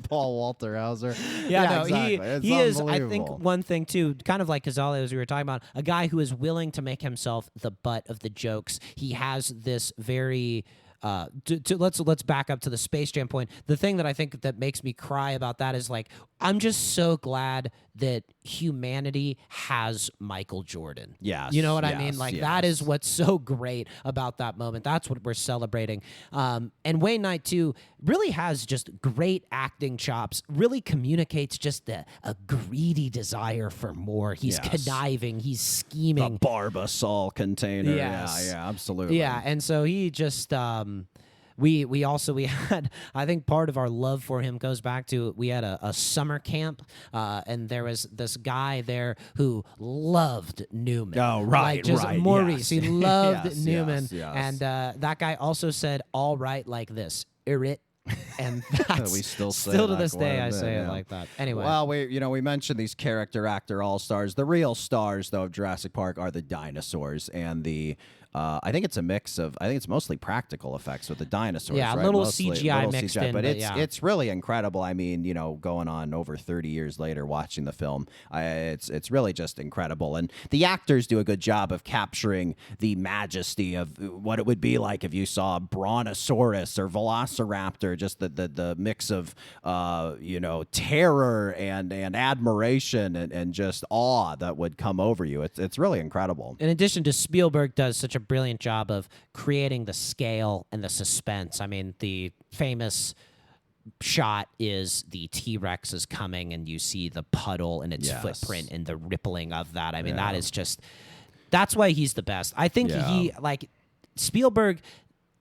Paul Walter Hauser. Yeah, exactly. It's he is, I think, unbelievable. one thing, too, kind of like Cazale, as we were talking about, a guy who is willing to make himself the butt of the jokes. He has this very... let's back up to the Space Jam point. The thing that I think that makes me cry about that is like, I'm just so glad that humanity has Michael Jordan. Yes, You know what I yes, mean? Like, yes. that is what's so great about that moment. That's what we're celebrating. And Wayne Knight, too, really has just great acting chops, really communicates just a greedy desire for more. He's Yes. conniving, he's The scheming. Barbasol container. Yes. Yeah, absolutely. Yeah, and so he just we also we had, I think part of our love for him goes back to, we had a summer camp, and there was this guy there who loved Newman. Oh, right, like just right, Maurice. yes. He loved Yes, Newman, yes. and that guy also said "all right" like this, "irrit," and that's We still say to that this quite a day I bit, say it yeah. like that. Anyway, Well, we mentioned these character actor all stars. The real stars, though, of Jurassic Park are the dinosaurs and the. I think it's a mix of. I think it's mostly practical effects with the dinosaurs. Yeah, a right? little Mostly, CGI mixed in, but but it's yeah. it's really incredible. I mean, going on over 30 years later, watching the film, it's really just incredible. And the actors do a good job of capturing the majesty of what it would be like if you saw a brontosaurus or velociraptor. Just the mix of terror and admiration and just awe that would come over you. It's really incredible. in addition to Spielberg does such a brilliant job of creating the scale and the suspense. I mean, the famous shot is the T-Rex is coming and you see the puddle and its Yes. footprint and the rippling of that. I mean, Yeah. that is just, that's why he's the best. I think Yeah. Spielberg,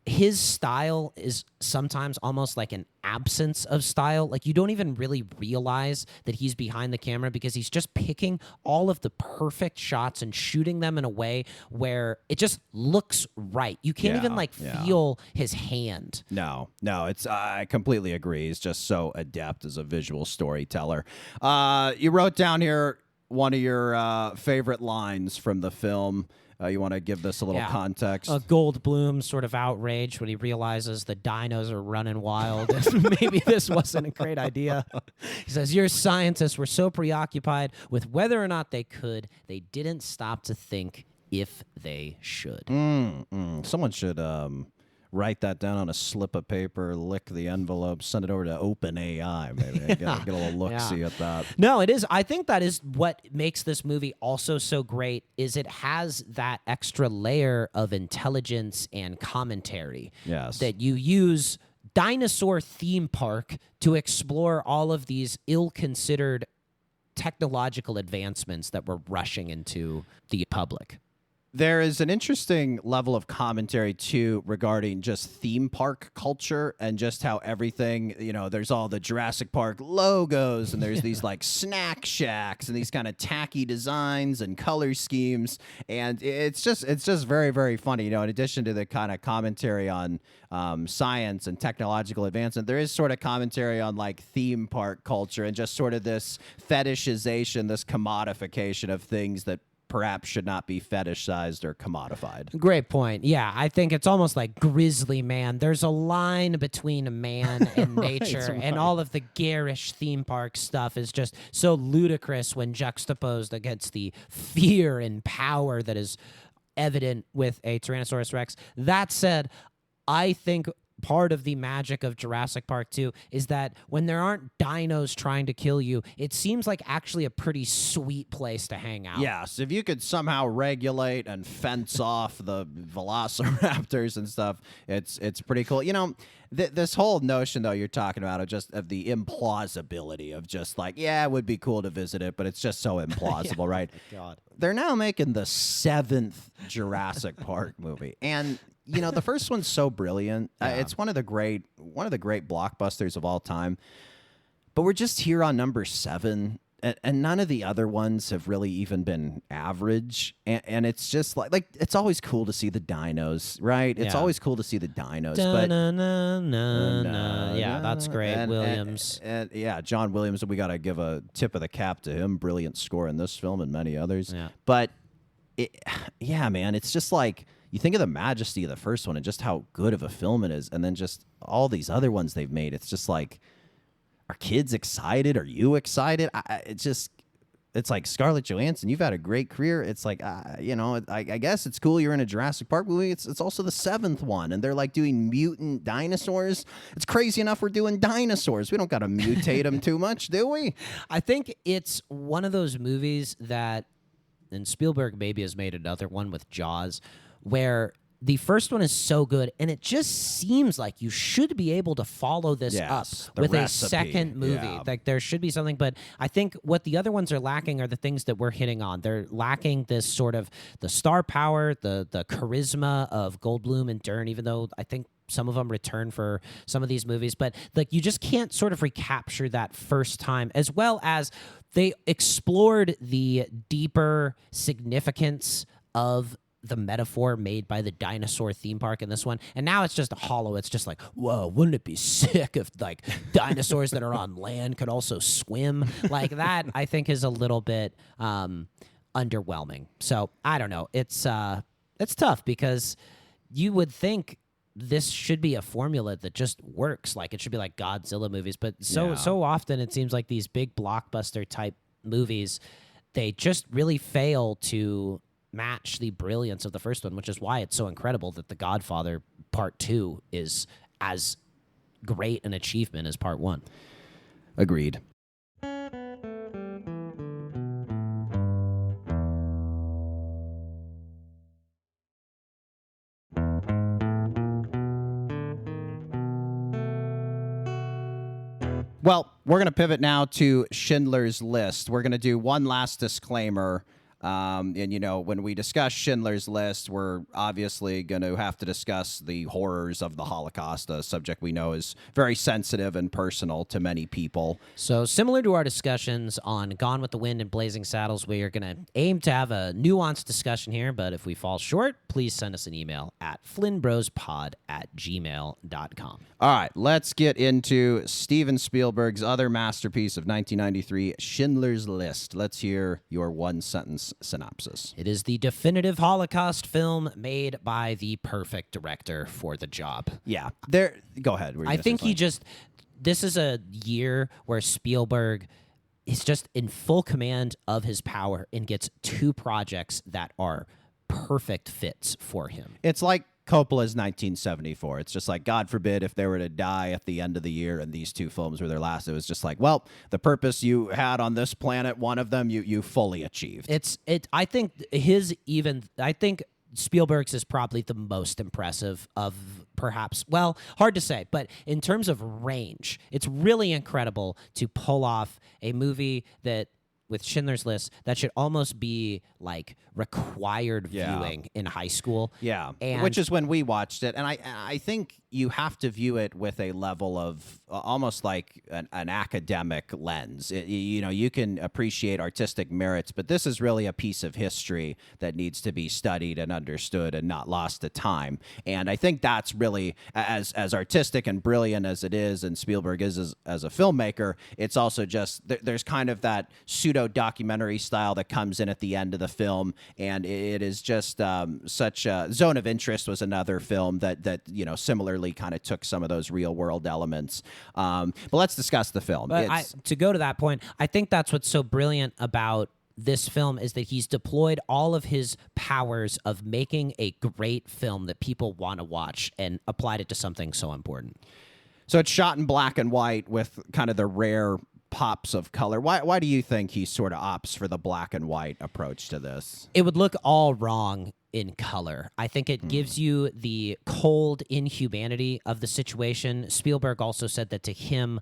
his style is sometimes almost like an absence of style. Like, you don't even really realize that he's behind the camera because he's just picking all of the perfect shots and shooting them in a way where it just looks right. You can't even Yeah. feel his hand. No, it's I completely agree. He's just so adept as a visual storyteller. You wrote down here one of your favorite lines from the film. You want to give this a little context? Goldblum sort of outraged when he realizes the dinos are running wild and maybe this wasn't a great idea. He says, "Your scientists were so preoccupied with whether or not they could, they didn't stop to think if they should." Someone should write that down on a slip of paper, lick the envelope, send it over to OpenAI. Maybe get a little look-see at that. No, it is. I think that is what makes this movie also so great, is it has that extra layer of intelligence and commentary. Yes. That you use Dinosaur Theme Park to explore all of these ill-considered technological advancements that we're rushing into the public. There is an interesting level of commentary, too, regarding just theme park culture and just how everything, there's all the Jurassic Park logos and there's these like snack shacks and these kind of tacky designs and color schemes. And it's just very, very funny. In addition to the kind of commentary on science and technological advancement, there is sort of commentary on like theme park culture and just sort of this fetishization, this commodification of things that perhaps should not be fetishized or commodified. Great point. Yeah, I think it's almost like Grizzly Man. There's a line between man and nature, and all of the garish theme park stuff is just so ludicrous when juxtaposed against the fear and power that is evident with a Tyrannosaurus Rex. That said, I think part of the magic of Jurassic Park 2 is that when there aren't dinos trying to kill you, it seems like actually a pretty sweet place to hang out. Yes, if you could somehow regulate and fence off the velociraptors and stuff, it's pretty cool. This whole notion, though, you're talking about of the implausibility of just like, yeah, it would be cool to visit it, but it's just so implausible, right? God. They're now making the 7th Jurassic Park movie, and the first one's so brilliant. It's one of the great blockbusters of all time. But we're just here on number 7, and none of the other ones have really even been average. And it's just like it's always cool to see the dinos, right? It's always cool to see the dinos. Yeah, that's great. Williams. And John Williams. We got to give a tip of the cap to him. Brilliant score in this film and many others. Yeah. But man, it's just like, you think of the majesty of the first one and just how good of a film it is, and then just all these other ones they've made. It's just like, are kids excited? Are you excited? It's like Scarlett Johansson. You've had a great career. It's like, I guess it's cool you're in a Jurassic Park movie. It's also the 7th one, and they're like doing mutant dinosaurs. It's crazy enough we're doing dinosaurs. We don't got to mutate them too much, do we? I think it's one of those movies that, and Spielberg maybe has made another one with Jaws, where the first one is so good, and it just seems like you should be able to follow this up the with recipe. a second movie. Yeah. Like, there should be something, but I think what the other ones are lacking are the things that we're hitting on. They're lacking this sort of the star power, the charisma of Goldblum and Dern, even though I think some of them return for some of these movies, but like you just can't sort of recapture that first time, as well as they explored the deeper significance of the metaphor made by the dinosaur theme park in this one. And now it's just hollow. It's just like, whoa, wouldn't it be sick if like dinosaurs that are on land could also swim? Like that, I think is a little bit underwhelming. So I don't know. It's tough because you would think this should be a formula that just works. Like it should be like Godzilla movies, but so often it seems like these big blockbuster type movies, they just really fail to match the brilliance of the first one, which is why it's so incredible that The Godfather Part II is as great an achievement as Part 1. Agreed. Well, we're going to pivot now to Schindler's List. We're going to do one last disclaimer. And, you know, when we discuss Schindler's List, we're obviously going to have to discuss the horrors of the Holocaust, a subject we know is very sensitive and personal to many people. So similar to our discussions on Gone with the Wind and Blazing Saddles, we are going to aim to have a nuanced discussion here, but if we fall short, please send us an email at flynnbrospod@gmail.com. All right, let's get into Steven Spielberg's other masterpiece of 1993, Schindler's List. Let's hear your one-sentence synopsis. It is the definitive Holocaust film made by the perfect director for the job. Yeah, go ahead. I think this is a year where Spielberg is just in full command of his power and gets two projects that are perfect fits for him. It's like Coppola's 1974. It's just like, God forbid if they were to die at the end of the year and these two films were their last. It was just like, well, the purpose you had on this planet, one of them, you fully achieved. I think Spielberg's is probably the most impressive of perhaps, well, hard to say, but in terms of range, it's really incredible to pull off a movie that with Schindler's List that should almost be like required viewing in high school. Yeah, and which is when we watched it. And I think you have to view it with a level of almost like an academic lens. You know, you can appreciate artistic merits, but this is really a piece of history that needs to be studied and understood and not lost to time. And I think that's really, as artistic and brilliant as it is, and Spielberg is as a filmmaker, it's also just, there's kind of that pseudo-documentary style that comes in at the end of the film, and it is just such a Zone of Interest was another film that you know, similarly kind of took some of those real world elements. But let's discuss the film. But to go to that point, I think that's what's so brilliant about this film is that he's deployed all of his powers of making a great film that people want to watch and applied it to something so important. So it's shot in black and white with kind of the rare pops of color. Why do you think he sort of opts for the black and white approach to this? It would look all wrong in color. I think it gives you the cold inhumanity of the situation. Spielberg also said that to him,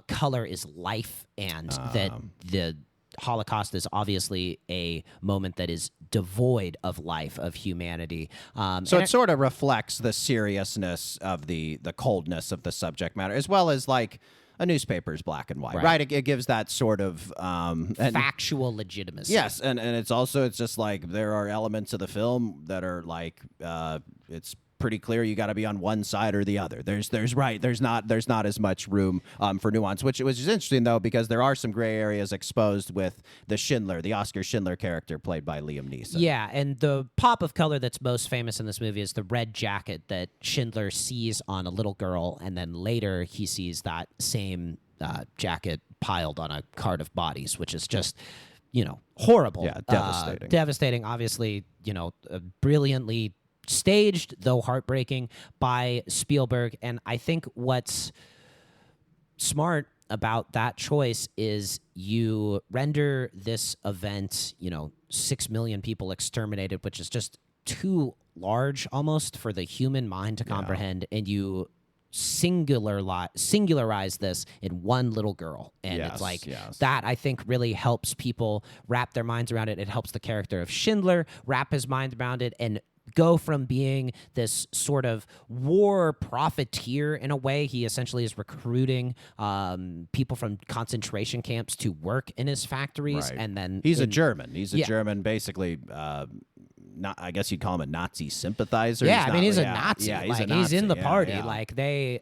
color is life, and that the Holocaust is obviously a moment that is devoid of life, of humanity. So it sort of reflects the seriousness of the coldness of the subject matter, as well as like a newspaper's black and white, right? It gives that sort of factual legitimacy. Yes, and it's just like there are elements of the film that are like it's pretty clear you got to be on one side or the other. There's not as much room for nuance, which is interesting though, because there are some gray areas exposed with the Oscar Schindler character played by Liam Neeson. Yeah, and the pop of color that's most famous in this movie is the red jacket that Schindler sees on a little girl, and then later he sees that same jacket piled on a cart of bodies, which is just, you know, horrible. Yeah, devastating. Devastating, obviously, you know, brilliantly staged, though heartbreaking, by Spielberg. And I think what's smart about that choice is you render this event, you know, 6 million people exterminated, which is just too large almost for the human mind to comprehend, and you singularize this in one little girl. And it's like that, I think, really helps people wrap their minds around it. It helps the character of Schindler wrap his mind around it and go from being this sort of war profiteer in a way. He essentially is recruiting people from concentration camps to work in his factories, Right. and then He's a German. He's a Yeah. German, basically. Not, I guess you'd call him a Nazi sympathizer. Yeah, I mean, he's a yeah, Nazi. Yeah, like, a he's in the Nazi. party. Yeah. Like, they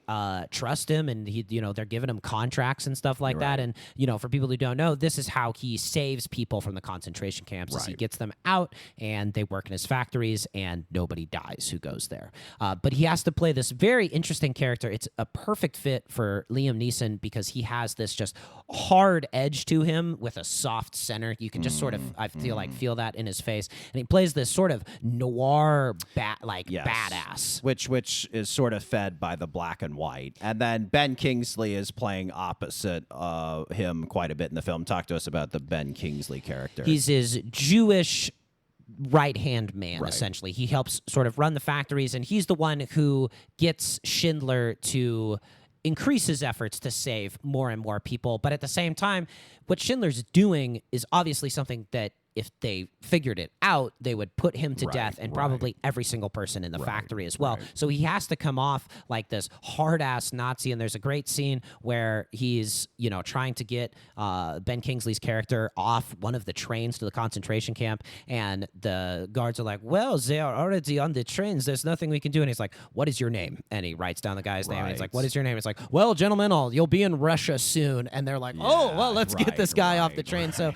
trust him, and they're giving him contracts and stuff like that. And for people who don't know, this is how he saves people from the concentration camps. Is he Right. gets them out, and they work in his factories, and nobody dies who goes there. But he has to play this very interesting character. It's a perfect fit for Liam Neeson because he has this just hard edge to him with a soft center. You can just sort of, I feel that in his face, and he plays this sort of noir Yes. badass. Which is sort of fed by the black and white. And then Ben Kingsley is playing opposite him quite a bit in the film. Talk to us about the Ben Kingsley character. He's his Jewish right-hand man, Right. essentially. He helps sort of run the factories, and he's the one who gets Schindler to increase his efforts to save more and more people. But at the same time, what Schindler's doing is obviously something that if they figured it out, they would put him to death and probably every single person in the factory as well. So he has to come off like this hard-ass Nazi, and there's a great scene where he's, trying to get Ben Kingsley's character off one of the trains to the concentration camp, and the guards are like, well, they are already on the trains. There's nothing we can do. And he's like, what is your name? And he writes down the guy's name, and he's like, what is your name? It's like, well, gentlemen, you'll be in Russia soon. And they're like, oh, well, let's get this guy off the train. So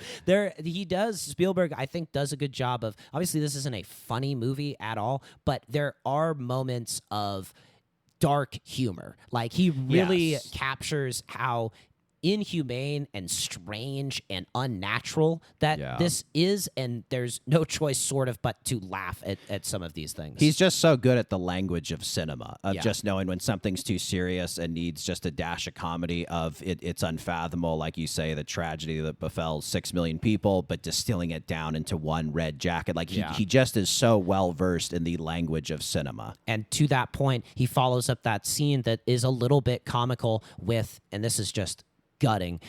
Spielberg, I think, does a good job of, obviously this isn't a funny movie at all, but there are moments of dark humor. Like, he really captures how inhumane and strange and unnatural that this is, and there's no choice sort of but to laugh at some of these things. He's just so good at the language of cinema, of just knowing when something's too serious and needs just a dash of comedy of it's unfathomable, like you say, the tragedy that befell 6 million people, but distilling it down into one red jacket. Like, he just is so well-versed in the language of cinema. And to that point, he follows up that scene that is a little bit comical with, and this is just gutting,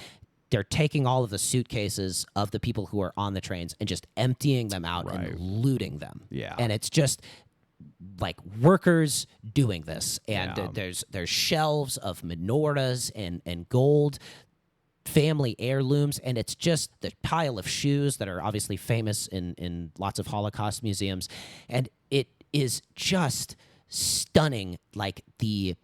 they're taking all of the suitcases of the people who are on the trains and just emptying them out and looting them. Yeah. And it's just like workers doing this. And there's shelves of menorahs and gold family heirlooms, and it's just the pile of shoes that are obviously famous in lots of Holocaust museums. And it is just stunning, like the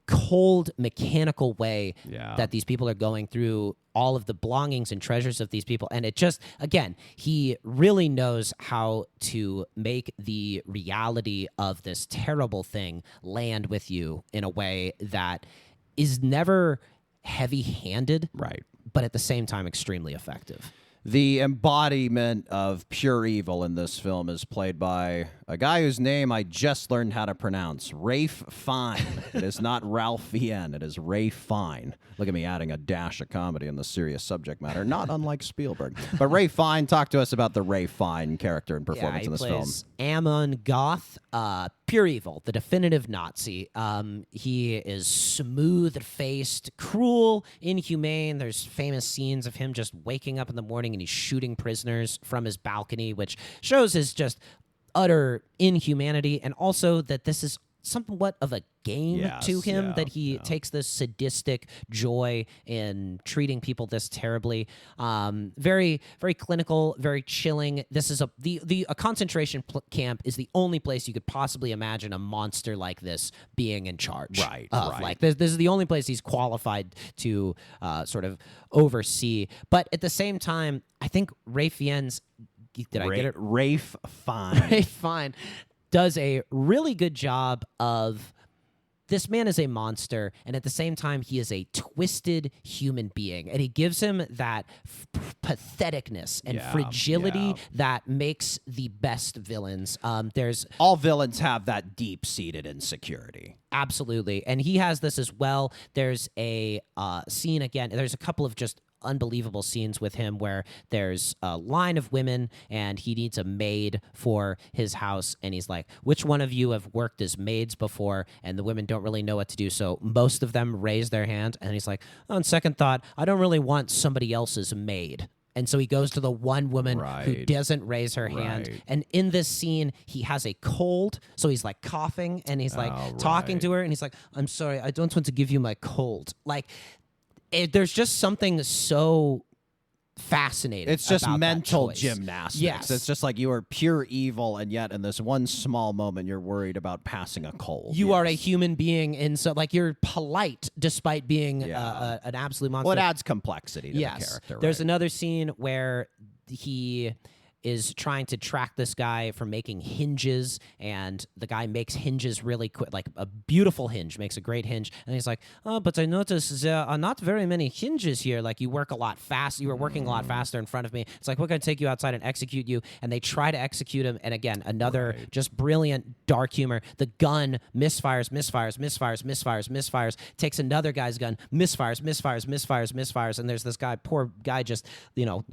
cold mechanical way that these people are going through all of the belongings and treasures of these people. And it just, again, he really knows how to make the reality of this terrible thing land with you in a way that is never heavy-handed, but at the same time extremely effective. The embodiment of pure evil in this film is played by a guy whose name I just learned how to pronounce, Ralph Fiennes. It is not Ralph Fiennes. It is Ralph Fiennes. Look at me adding a dash of comedy in the serious subject matter, not unlike Spielberg. But Ralph Fiennes, talk to us about the Ralph Fiennes character and performance in this film. Ammon Goth, pure evil, the definitive Nazi. He is smooth-faced, cruel, inhumane. There's famous scenes of him just waking up in the morning and he's shooting prisoners from his balcony, which shows his just utter inhumanity, and also that this is somewhat of a game to him, that he takes this sadistic joy in treating people this terribly. Very, very clinical, very chilling. This is a concentration camp is the only place you could possibly imagine a monster like this being in charge. Like this is the only place he's qualified to sort of oversee. But at the same time, I think Ralph Fiennes, did I get it? Ralph Fiennes. Ralph Fiennes does a really good job of, this man is a monster, and at the same time, he is a twisted human being. And he gives him that patheticness and fragility that makes the best villains. All villains have that deep-seated insecurity. Absolutely. And he has this as well. There's a scene, again, there's a couple of just unbelievable scenes with him where there's a line of women and he needs a maid for his house, and he's like, which one of you have worked as maids before? And the women don't really know what to do, so most of them raise their hand, and he's like, on second thought, I don't really want somebody else's maid. And so he goes to the one woman who Right. doesn't raise her hand. Right. And in this scene, he has a cold. So he's like coughing and he's like talking to her. And he's like, I'm sorry, I don't want to give you my cold. Like, there's just something so fascinating. It's just about that mental choice. gymnastics. Yes. It's just like you are pure evil, and yet in this one small moment, you're worried about passing a cold. You are a human being, and so like you're polite despite being Yeah. an absolute monster. Well, it adds complexity to the Yes. character. There's right? another scene where he is trying to track this guy for making hinges, and the guy makes hinges really quick, like a beautiful hinge, makes a great hinge, and he's like, oh, but I noticed there are not very many hinges here. Like, you work a lot fast. You were working a lot faster in front of me. It's like, we're going to take you outside and execute you, and they try to execute him, and again, another just brilliant dark humor. The gun misfires, takes another guy's gun, misfires, and there's this guy, poor guy, just,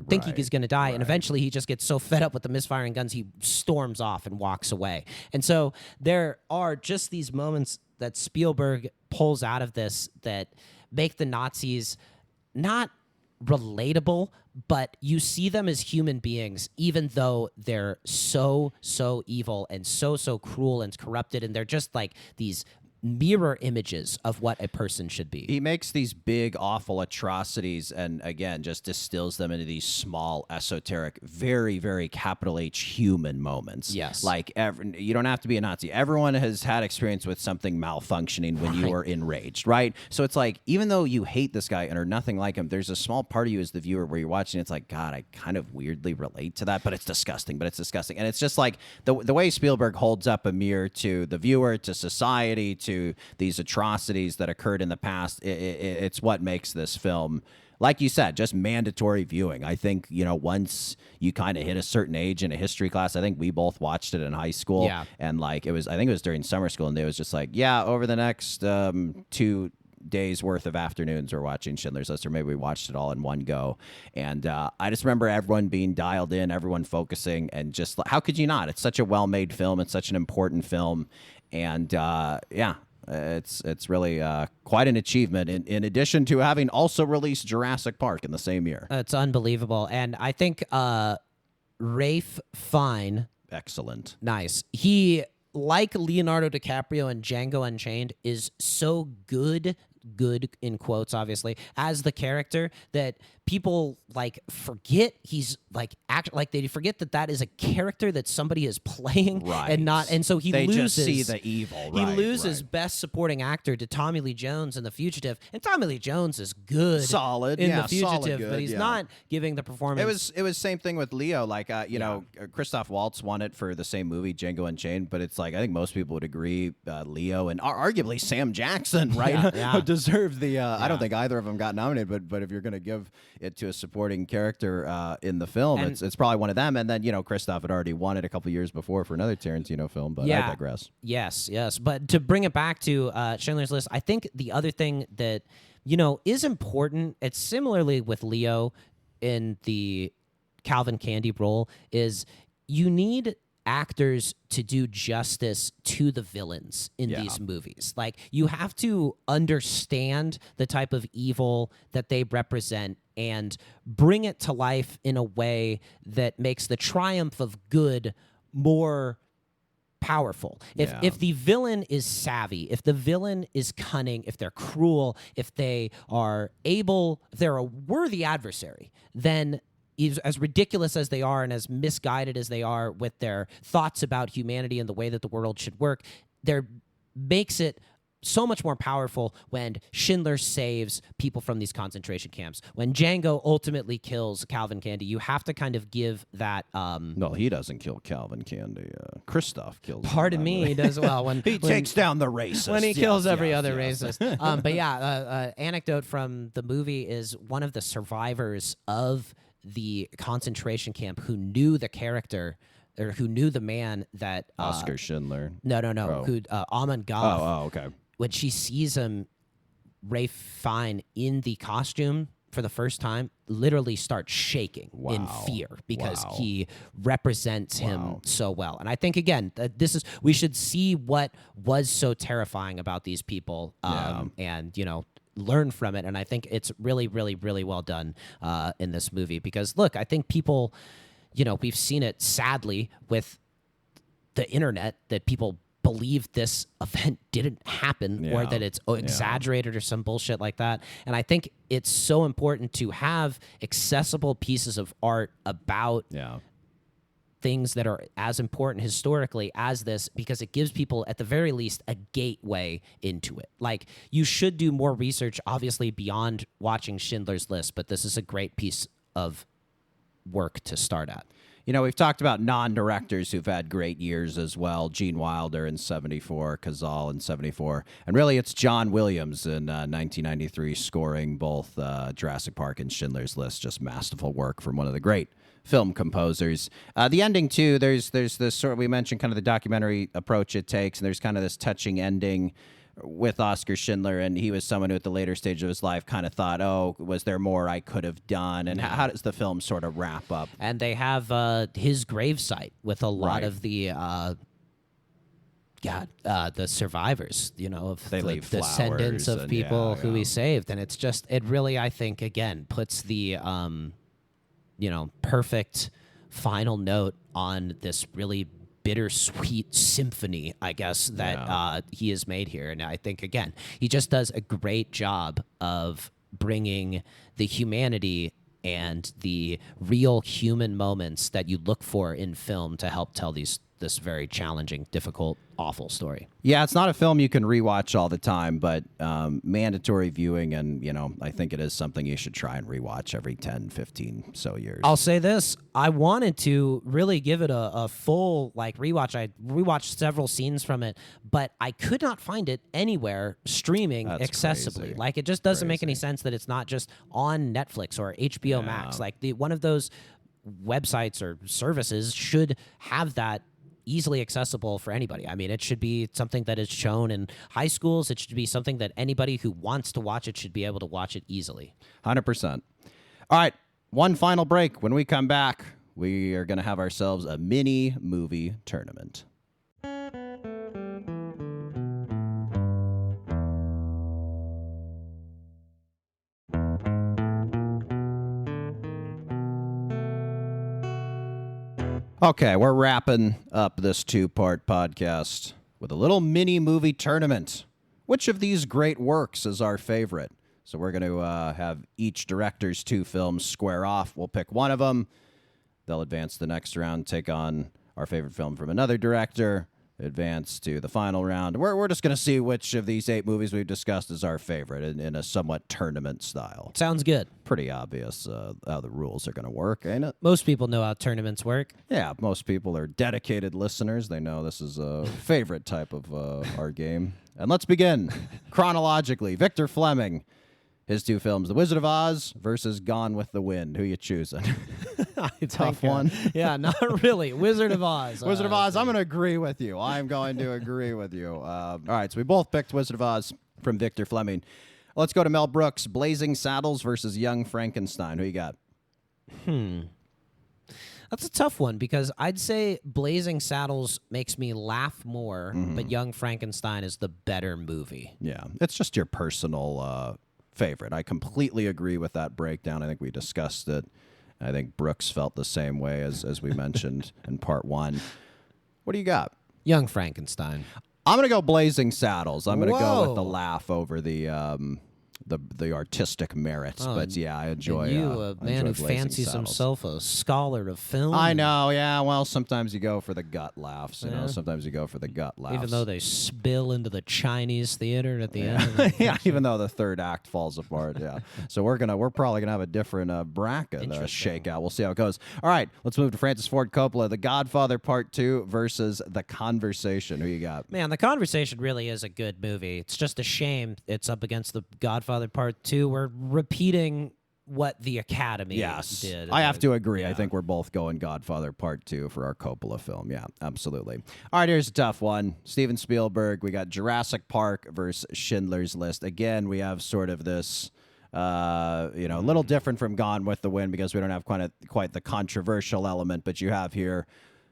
thinking he's going to die, and eventually he just gets so fed up with the misfiring guns, he storms off and walks away. And so there are just these moments that Spielberg pulls out of this that make the Nazis not relatable, but you see them as human beings, even though they're so evil and so cruel and corrupted, and they're just like these mirror images of what a person should be. He makes these big, awful atrocities and, again, just distills them into these small, esoteric, very, very capital H human moments. Yes. Like, you don't have to be a Nazi. Everyone has had experience with something malfunctioning when you are enraged, right? So it's like, even though you hate this guy and are nothing like him, there's a small part of you as the viewer where you're watching, it's like, God, I kind of weirdly relate to that, but it's disgusting. And it's just like the way Spielberg holds up a mirror to the viewer, to society, to these atrocities that occurred in the past. It's what makes this film, like you said, just mandatory viewing. I think, once you kind of hit a certain age in a history class, I think we both watched it in high school. Yeah. And I think it was during summer school, and it was just like, yeah, over the next 2 days worth of afternoons we're watching Schindler's List, or maybe we watched it all in one go. And I just remember everyone being dialed in, everyone focusing, and just how could you not? It's such a well-made film. It's such an important film. And it's really quite an achievement, in addition to having also released Jurassic Park in the same year. It's unbelievable. And I think Ralph Fiennes, Excellent. nice. He, like Leonardo DiCaprio in Django Unchained, is so good in quotes, obviously, as the character that people forget he's they forget that is a character that somebody is playing, Right. and so They loses. just see the evil. He Right, loses right. Best Supporting Actor to Tommy Lee Jones in The Fugitive, and Tommy Lee Jones is good, Solid, in yeah, The Fugitive, solid good, but he's yeah. not giving the performance. It was same thing with Leo. Christoph Waltz won it for the same movie, Django Unchained, but it's like, I think most people would agree Leo and arguably Sam Jackson, right, Yeah. deserved the. I don't think either of them got nominated, but if you're going to give it to a supporting character in the film, And- it's probably one of them. And then Christoph had already won it a couple years before for another Tarantino film, but I digress. Yes. But to bring it back to Schindler's List, I think the other thing that, is important, it's similarly with Leo in the Calvin Candy role, is you need actors to do justice to the villains in these movies. Like, you have to understand the type of evil that they represent and bring it to life in a way that makes the triumph of good more powerful. If the villain is savvy, if the villain is cunning, if they're cruel, if they're a worthy adversary, then as ridiculous as they are and as misguided as they are with their thoughts about humanity and the way that the world should work, there makes it so much more powerful when Schindler saves people from these concentration camps. When Django ultimately kills Calvin Candy, you have to kind of give that. No, he doesn't kill Calvin Candy. Christoph kills. Pardon me, he does well when He takes down the racist. when he kills Yes, every yes, other yes. racist. But yeah, anecdote from the movie is one of the survivors of the concentration camp who knew the character, or who knew the man that Oscar Schindler. No, Oh. who Amon Goth. Oh, okay. When she sees him, Ralph Fiennes in the costume for the first time, literally starts shaking in Wow. fear because Wow. he represents him Wow. so well. And I think, again, that we should see what was so terrifying about these people, and learn from it. And I think it's really, really, really well done in this movie because, look, I think people, we've seen it sadly with the internet that people believe this event didn't happen or that it's exaggerated or some bullshit like that. And I think it's so important to have accessible pieces of art about things that are as important historically as this, because it gives people at the very least a gateway into it. Like, you should do more research, obviously, beyond watching Schindler's List, but this is a great piece of work to start at. We've talked about non-directors who've had great years as well. Gene Wilder in 74, Cazale in 74. And really, it's John Williams in 1993 scoring both Jurassic Park and Schindler's List. Just masterful work from one of the great film composers. The ending, too, there's this sort of, we mentioned kind of the documentary approach it takes, and there's kind of this touching ending with Oscar Schindler, and he was someone who at the later stage of his life kind of thought, oh, was there more I could have done? And how does the film sort of wrap up? And they have his gravesite with a lot of the survivors, of they the leave descendants flowers of people who he yeah. saved. And it's just, it really, I think, again, puts the, perfect final note on this really bittersweet symphony, I guess, that he has made here. And I think, again, he just does a great job of bringing the humanity and the real human moments that you look for in film to help tell this very challenging, difficult, awful story. Yeah, it's not a film you can rewatch all the time, but mandatory viewing, and, I think it is something you should try and rewatch every 10, 15 so years. I'll say this. I wanted to really give it a full, rewatch. I rewatched several scenes from it, but I could not find it anywhere streaming accessibly. Crazy. It just doesn't make any sense that it's not just on Netflix or HBO Max. One of those websites or services should have that easily accessible for anybody. I mean, it should be something that is shown in high schools. It should be something that anybody who wants to watch it should be able to watch it easily. 100%. All right, one final break. When we come back, we are going to have ourselves a mini movie tournament. Okay, we're wrapping up this two-part podcast with a little mini movie tournament. Which of these great works is our favorite? So we're going to have each director's 2 films square off. We'll pick one of them. They'll advance to the next round, take on our favorite film from another director, advance to the final round. We're just going to see which of these 8 movies we've discussed is our favorite in a somewhat tournament style. Sounds good. Pretty obvious how the rules are going to work, ain't it? Most people know how tournaments work. Yeah, most people are dedicated listeners. They know this is a favorite type of our game. And let's begin chronologically. Victor Fleming, his 2 films, The Wizard of Oz versus Gone with the Wind. Who you choosing? Tough one. Yeah, not really. Wizard of Oz. Wizard of Oz, I'm going to agree with you. I'm going to agree with you. All right, so we both picked Wizard of Oz from Victor Fleming. Let's go to Mel Brooks, Blazing Saddles versus Young Frankenstein. Who you got? That's a tough one because I'd say Blazing Saddles makes me laugh more, but Young Frankenstein is the better movie. Yeah, it's just your personal favorite. I completely agree with that breakdown. I think we discussed it. I think Brooks felt the same way as we mentioned in part 1. What do you got? Young Frankenstein. I'm going to go Blazing Saddles. I'm going to go with Whoa. the laugh over the artistic merits. But yeah, I enjoy a man who Blazing fancies Saddles. himself a scholar of film. I know, yeah. Well, sometimes you go for the gut laughs, Yeah. Sometimes you go for the gut laughs. Even though they spill into the Chinese theater at the end. Of the yeah, even though the third act falls apart, yeah. So we're probably gonna have a different bracket Interesting. shakeout. We'll see how it goes. All right, let's move to Francis Ford Coppola, The Godfather Part II versus The Conversation. Who you got? Man, The Conversation really is a good movie. It's just a shame it's up against The Godfather Part II. We're repeating what the Academy did. I have to agree. I think we're both going Godfather Part 2 for our Coppola film. Yeah, absolutely. All right, here's a tough one. Steven Spielberg, we got Jurassic Park versus Schindler's List. Again, we have sort of this, a little different from Gone with the Wind because we don't have quite the controversial element, but you have here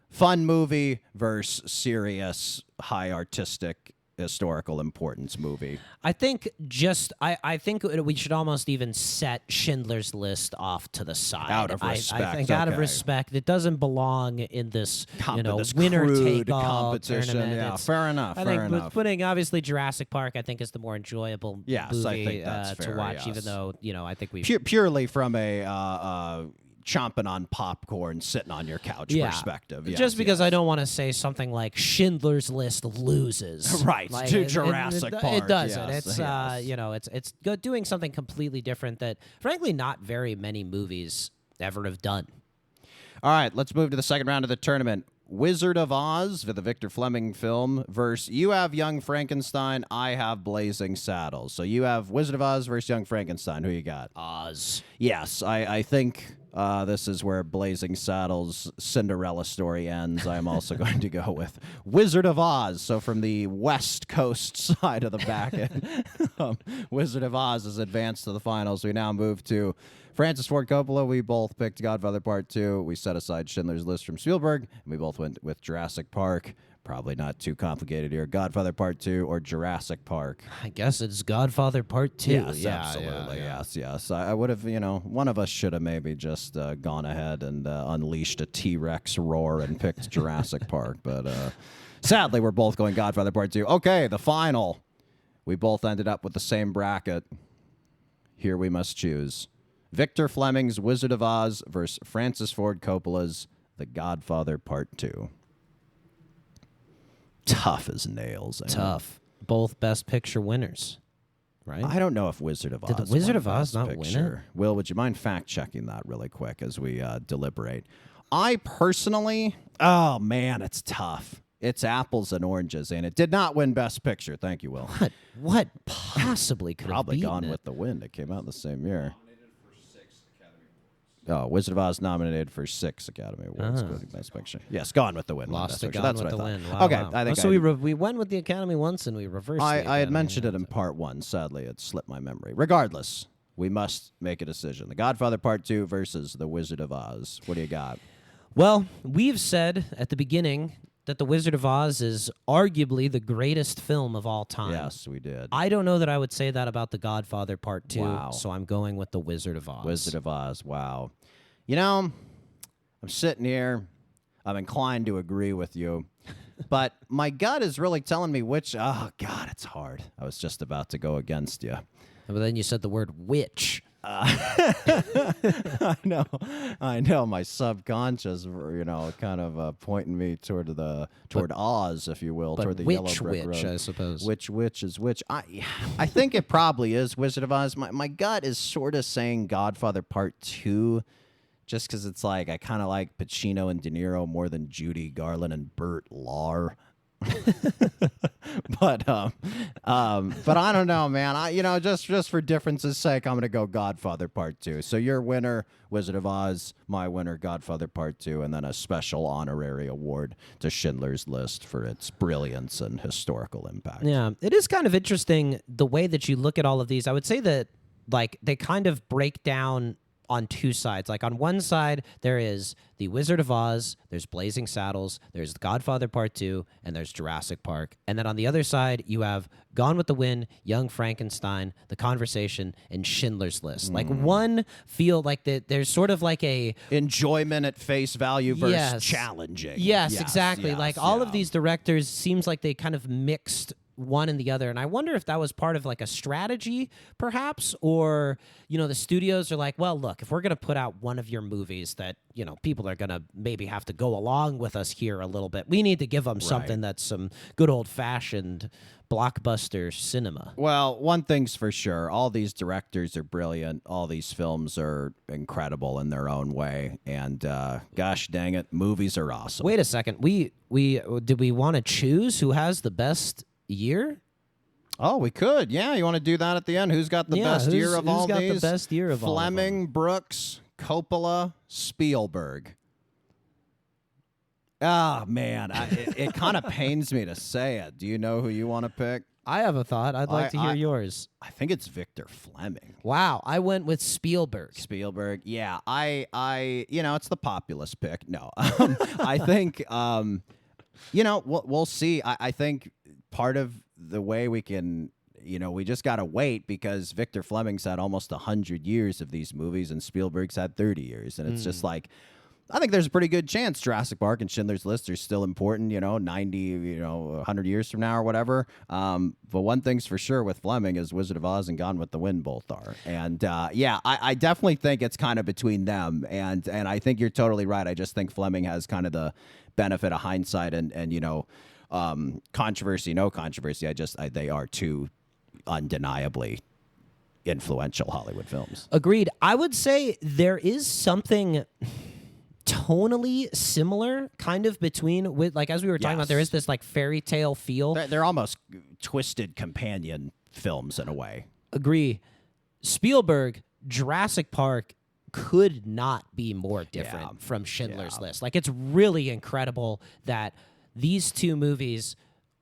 fun movie versus serious, high artistic historical importance movie. I think I think we should almost even set Schindler's List off to the side. Out of respect, I think out of okay. respect, it doesn't belong in this This winner crude take all competition. tournament. Yeah, fair enough. I think with putting obviously Jurassic Park, I think is the more enjoyable Yes, I movie think that's to fair, watch. yes. Even though I think we Purely from a chomping on popcorn, sitting on your couch perspective. Yes, just because yes. I don't want to say something like Schindler's List loses, Right, Like, to Jurassic Park. It doesn't. Yes, It's yes. it's doing something completely different that, frankly, not very many movies ever have done. All right, let's move to the second round of the tournament. Wizard of Oz for the Victor Fleming film versus you have Young Frankenstein, I have Blazing Saddles. So you have Wizard of Oz versus Young Frankenstein. Who you got? Oz. Yes, I think this is where Blazing Saddles' Cinderella story ends. I'm also going to go with Wizard of Oz. So from the West Coast side of the bracket, Wizard of Oz is advanced to the finals. We now move to Francis Ford Coppola. We both picked Godfather Part II. We set aside Schindler's List from Spielberg, and we both went with Jurassic Park. Probably not too complicated here. Godfather Part II or Jurassic Park? I guess it's Godfather Part 2. Yes, Yeah, absolutely. yeah. Yes. I would have, one of us should have maybe just gone ahead and unleashed a T-Rex roar and picked Jurassic Park. But sadly, we're both going Godfather Part 2. Okay, the final. We both ended up with the same bracket. Here we must choose Victor Fleming's Wizard of Oz versus Francis Ford Coppola's The Godfather Part 2. Tough as nails. ain't it? Tough. Both Best Picture winners, right? I don't know if Wizard of Oz. Did the Wizard won of Oz Best not win Picture. Will, would you mind fact-checking that really quick as we deliberate? I personally, oh, man, it's tough. It's apples and oranges, and it did not win Best Picture. Thank you, Will. What possibly could Probably have Gone beaten with it? the Wind. It came out in the same year. Oh, Wizard of Oz nominated for 6 Academy Awards, including Best Picture. Yes, Gone with the Wind. won Lost Best to Picture. Gone That's with the what I Wind. thought. Wow, Okay, wow. I think so I, we went with the Academy once and we reversed. I had mentioned it in part 1. Sadly, it slipped my memory. Regardless, we must make a decision. The Godfather Part 2 versus The Wizard of Oz. What do you got? Well, we've said at the beginning that The Wizard of Oz is arguably the greatest film of all time. Yes, we did. I don't know that I would say that about The Godfather Part 2, Wow. so I'm going with The Wizard of Oz. Wizard of Oz. Wow. I'm sitting here. I'm inclined to agree with you. But my gut is really telling me which. Oh, God, it's hard. I was just about to go against you. But then you said the word witch. I know. My subconscious, kind of pointing me toward Oz, if you will, But toward the which yellow brick witch, road. I suppose. Which witch is which? I think it probably is Wizard of Oz. My gut is sort of saying Godfather Part 2, just because it's like I kind of like Pacino and De Niro more than Judy Garland and Burt Lahr. But I don't know, man. Just for difference's sake, I'm gonna go Godfather Part 2. So your winner, Wizard of Oz. My winner, Godfather Part 2, and then a special honorary award to Schindler's List for its brilliance and historical impact. Yeah, it is kind of interesting the way that you look at all of these. I would say that they kind of break down on two sides. Like on one side, there is The Wizard of Oz, there's Blazing Saddles, there's Godfather Part 2, and there's Jurassic Park. And then on the other side, you have Gone with the Wind, Young Frankenstein, The Conversation, and Schindler's List. Like one feel like there's sort of like a Enjoyment at face value versus Yes. challenging. Yes, exactly. yes, Like all of yeah. these directors seems like they kind of mixed one and the other. And I wonder if that was part of like a strategy, perhaps, or, the studios are like, well, look, if we're going to put out one of your movies that, people are going to maybe have to go along with us here a little bit, we need to give them something that's some good old fashioned blockbuster cinema. Well, one thing's for sure. All these directors are brilliant. All these films are incredible in their own way. And gosh dang it, movies are awesome. Wait a second. Did we want to choose who has the best year? Oh, we could. Yeah, you want to do that at the end? Who's got the best year of all who's got these? the best year of all of them? Fleming, Brooks, Coppola, Spielberg. Ah, man. It kind of pains me to say it. Do you know who you want to pick? I have a thought. I'd like to hear I- yours. I think it's Victor Fleming. Wow, I went with Spielberg. Spielberg. Yeah, it's the populist pick. No, I think, we'll see. I think part of the way we can, we just got to wait because Victor Fleming's had almost 100 years of these movies and Spielberg's had 30 years. And it's just like, I think there's a pretty good chance Jurassic Park and Schindler's List are still important, 90, 100 years from now or whatever. But one thing's for sure with Fleming is Wizard of Oz and Gone with the Wind both are. And I definitely think it's kind of between them. And I think you're totally right. I just think Fleming has kind of the benefit of hindsight and controversy, no controversy. They are two undeniably influential Hollywood films. Agreed. I would say there is something tonally similar kind of between with like as we were talking about, there is this like fairy tale feel. They're almost twisted companion films in a way. Agree. Spielberg, Jurassic Park could not be more different from Schindler's List. Like, it's really incredible that these two movies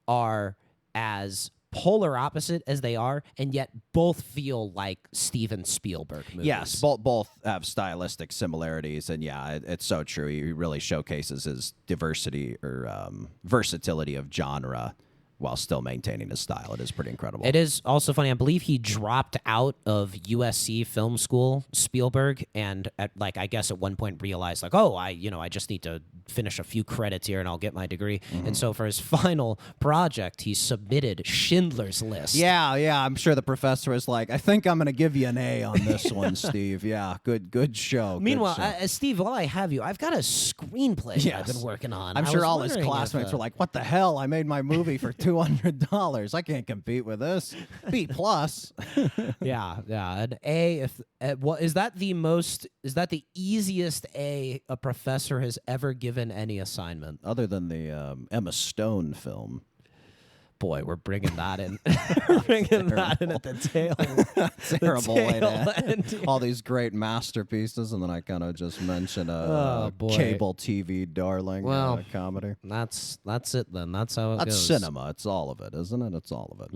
are as polar opposite as they are, and yet both feel like Steven Spielberg movies. Yes, both have stylistic similarities, and it's so true. He really showcases his diversity or versatility of genre while still maintaining his style. It is pretty incredible. It is also funny. I believe he dropped out of USC Film School, Spielberg, and I guess at one point realized I just need to finish a few credits here and I'll get my degree. And so for his final project, he submitted Schindler's List. Yeah, I'm sure the professor was like, I think I'm going to give you an A on this one, Steve. Yeah, good show. Meanwhile, Steve, while I have you, I've got a screenplay I've been working on. I'm sure all his classmates were like, what the hell? I made my movie for $200. I can't compete with this. B+. Yeah. An A. Is that the easiest A a professor has ever given any assignment? Other than the Emma Stone film. Boy, we're bringing that in. That in at the tail. Terrible way to end all these great masterpieces, and then I kind of just mention a cable TV darling comedy. That's it then. That's how it goes. That's cinema. It's all of it, isn't it? It's all of it.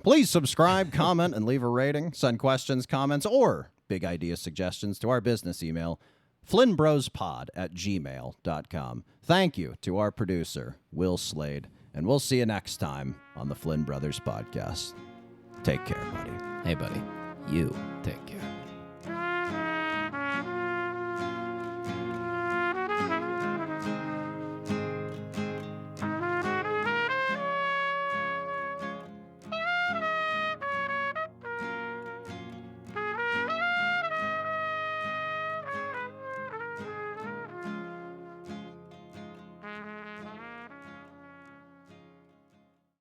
Please subscribe, comment, and leave a rating. Send questions, comments, or big idea suggestions to our business email, flynnbrospod@gmail.com. Thank you to our producer, Will Slade. And we'll see you next time on the Flynn Brothers Podcast. Take care, buddy. Hey, buddy. You take care.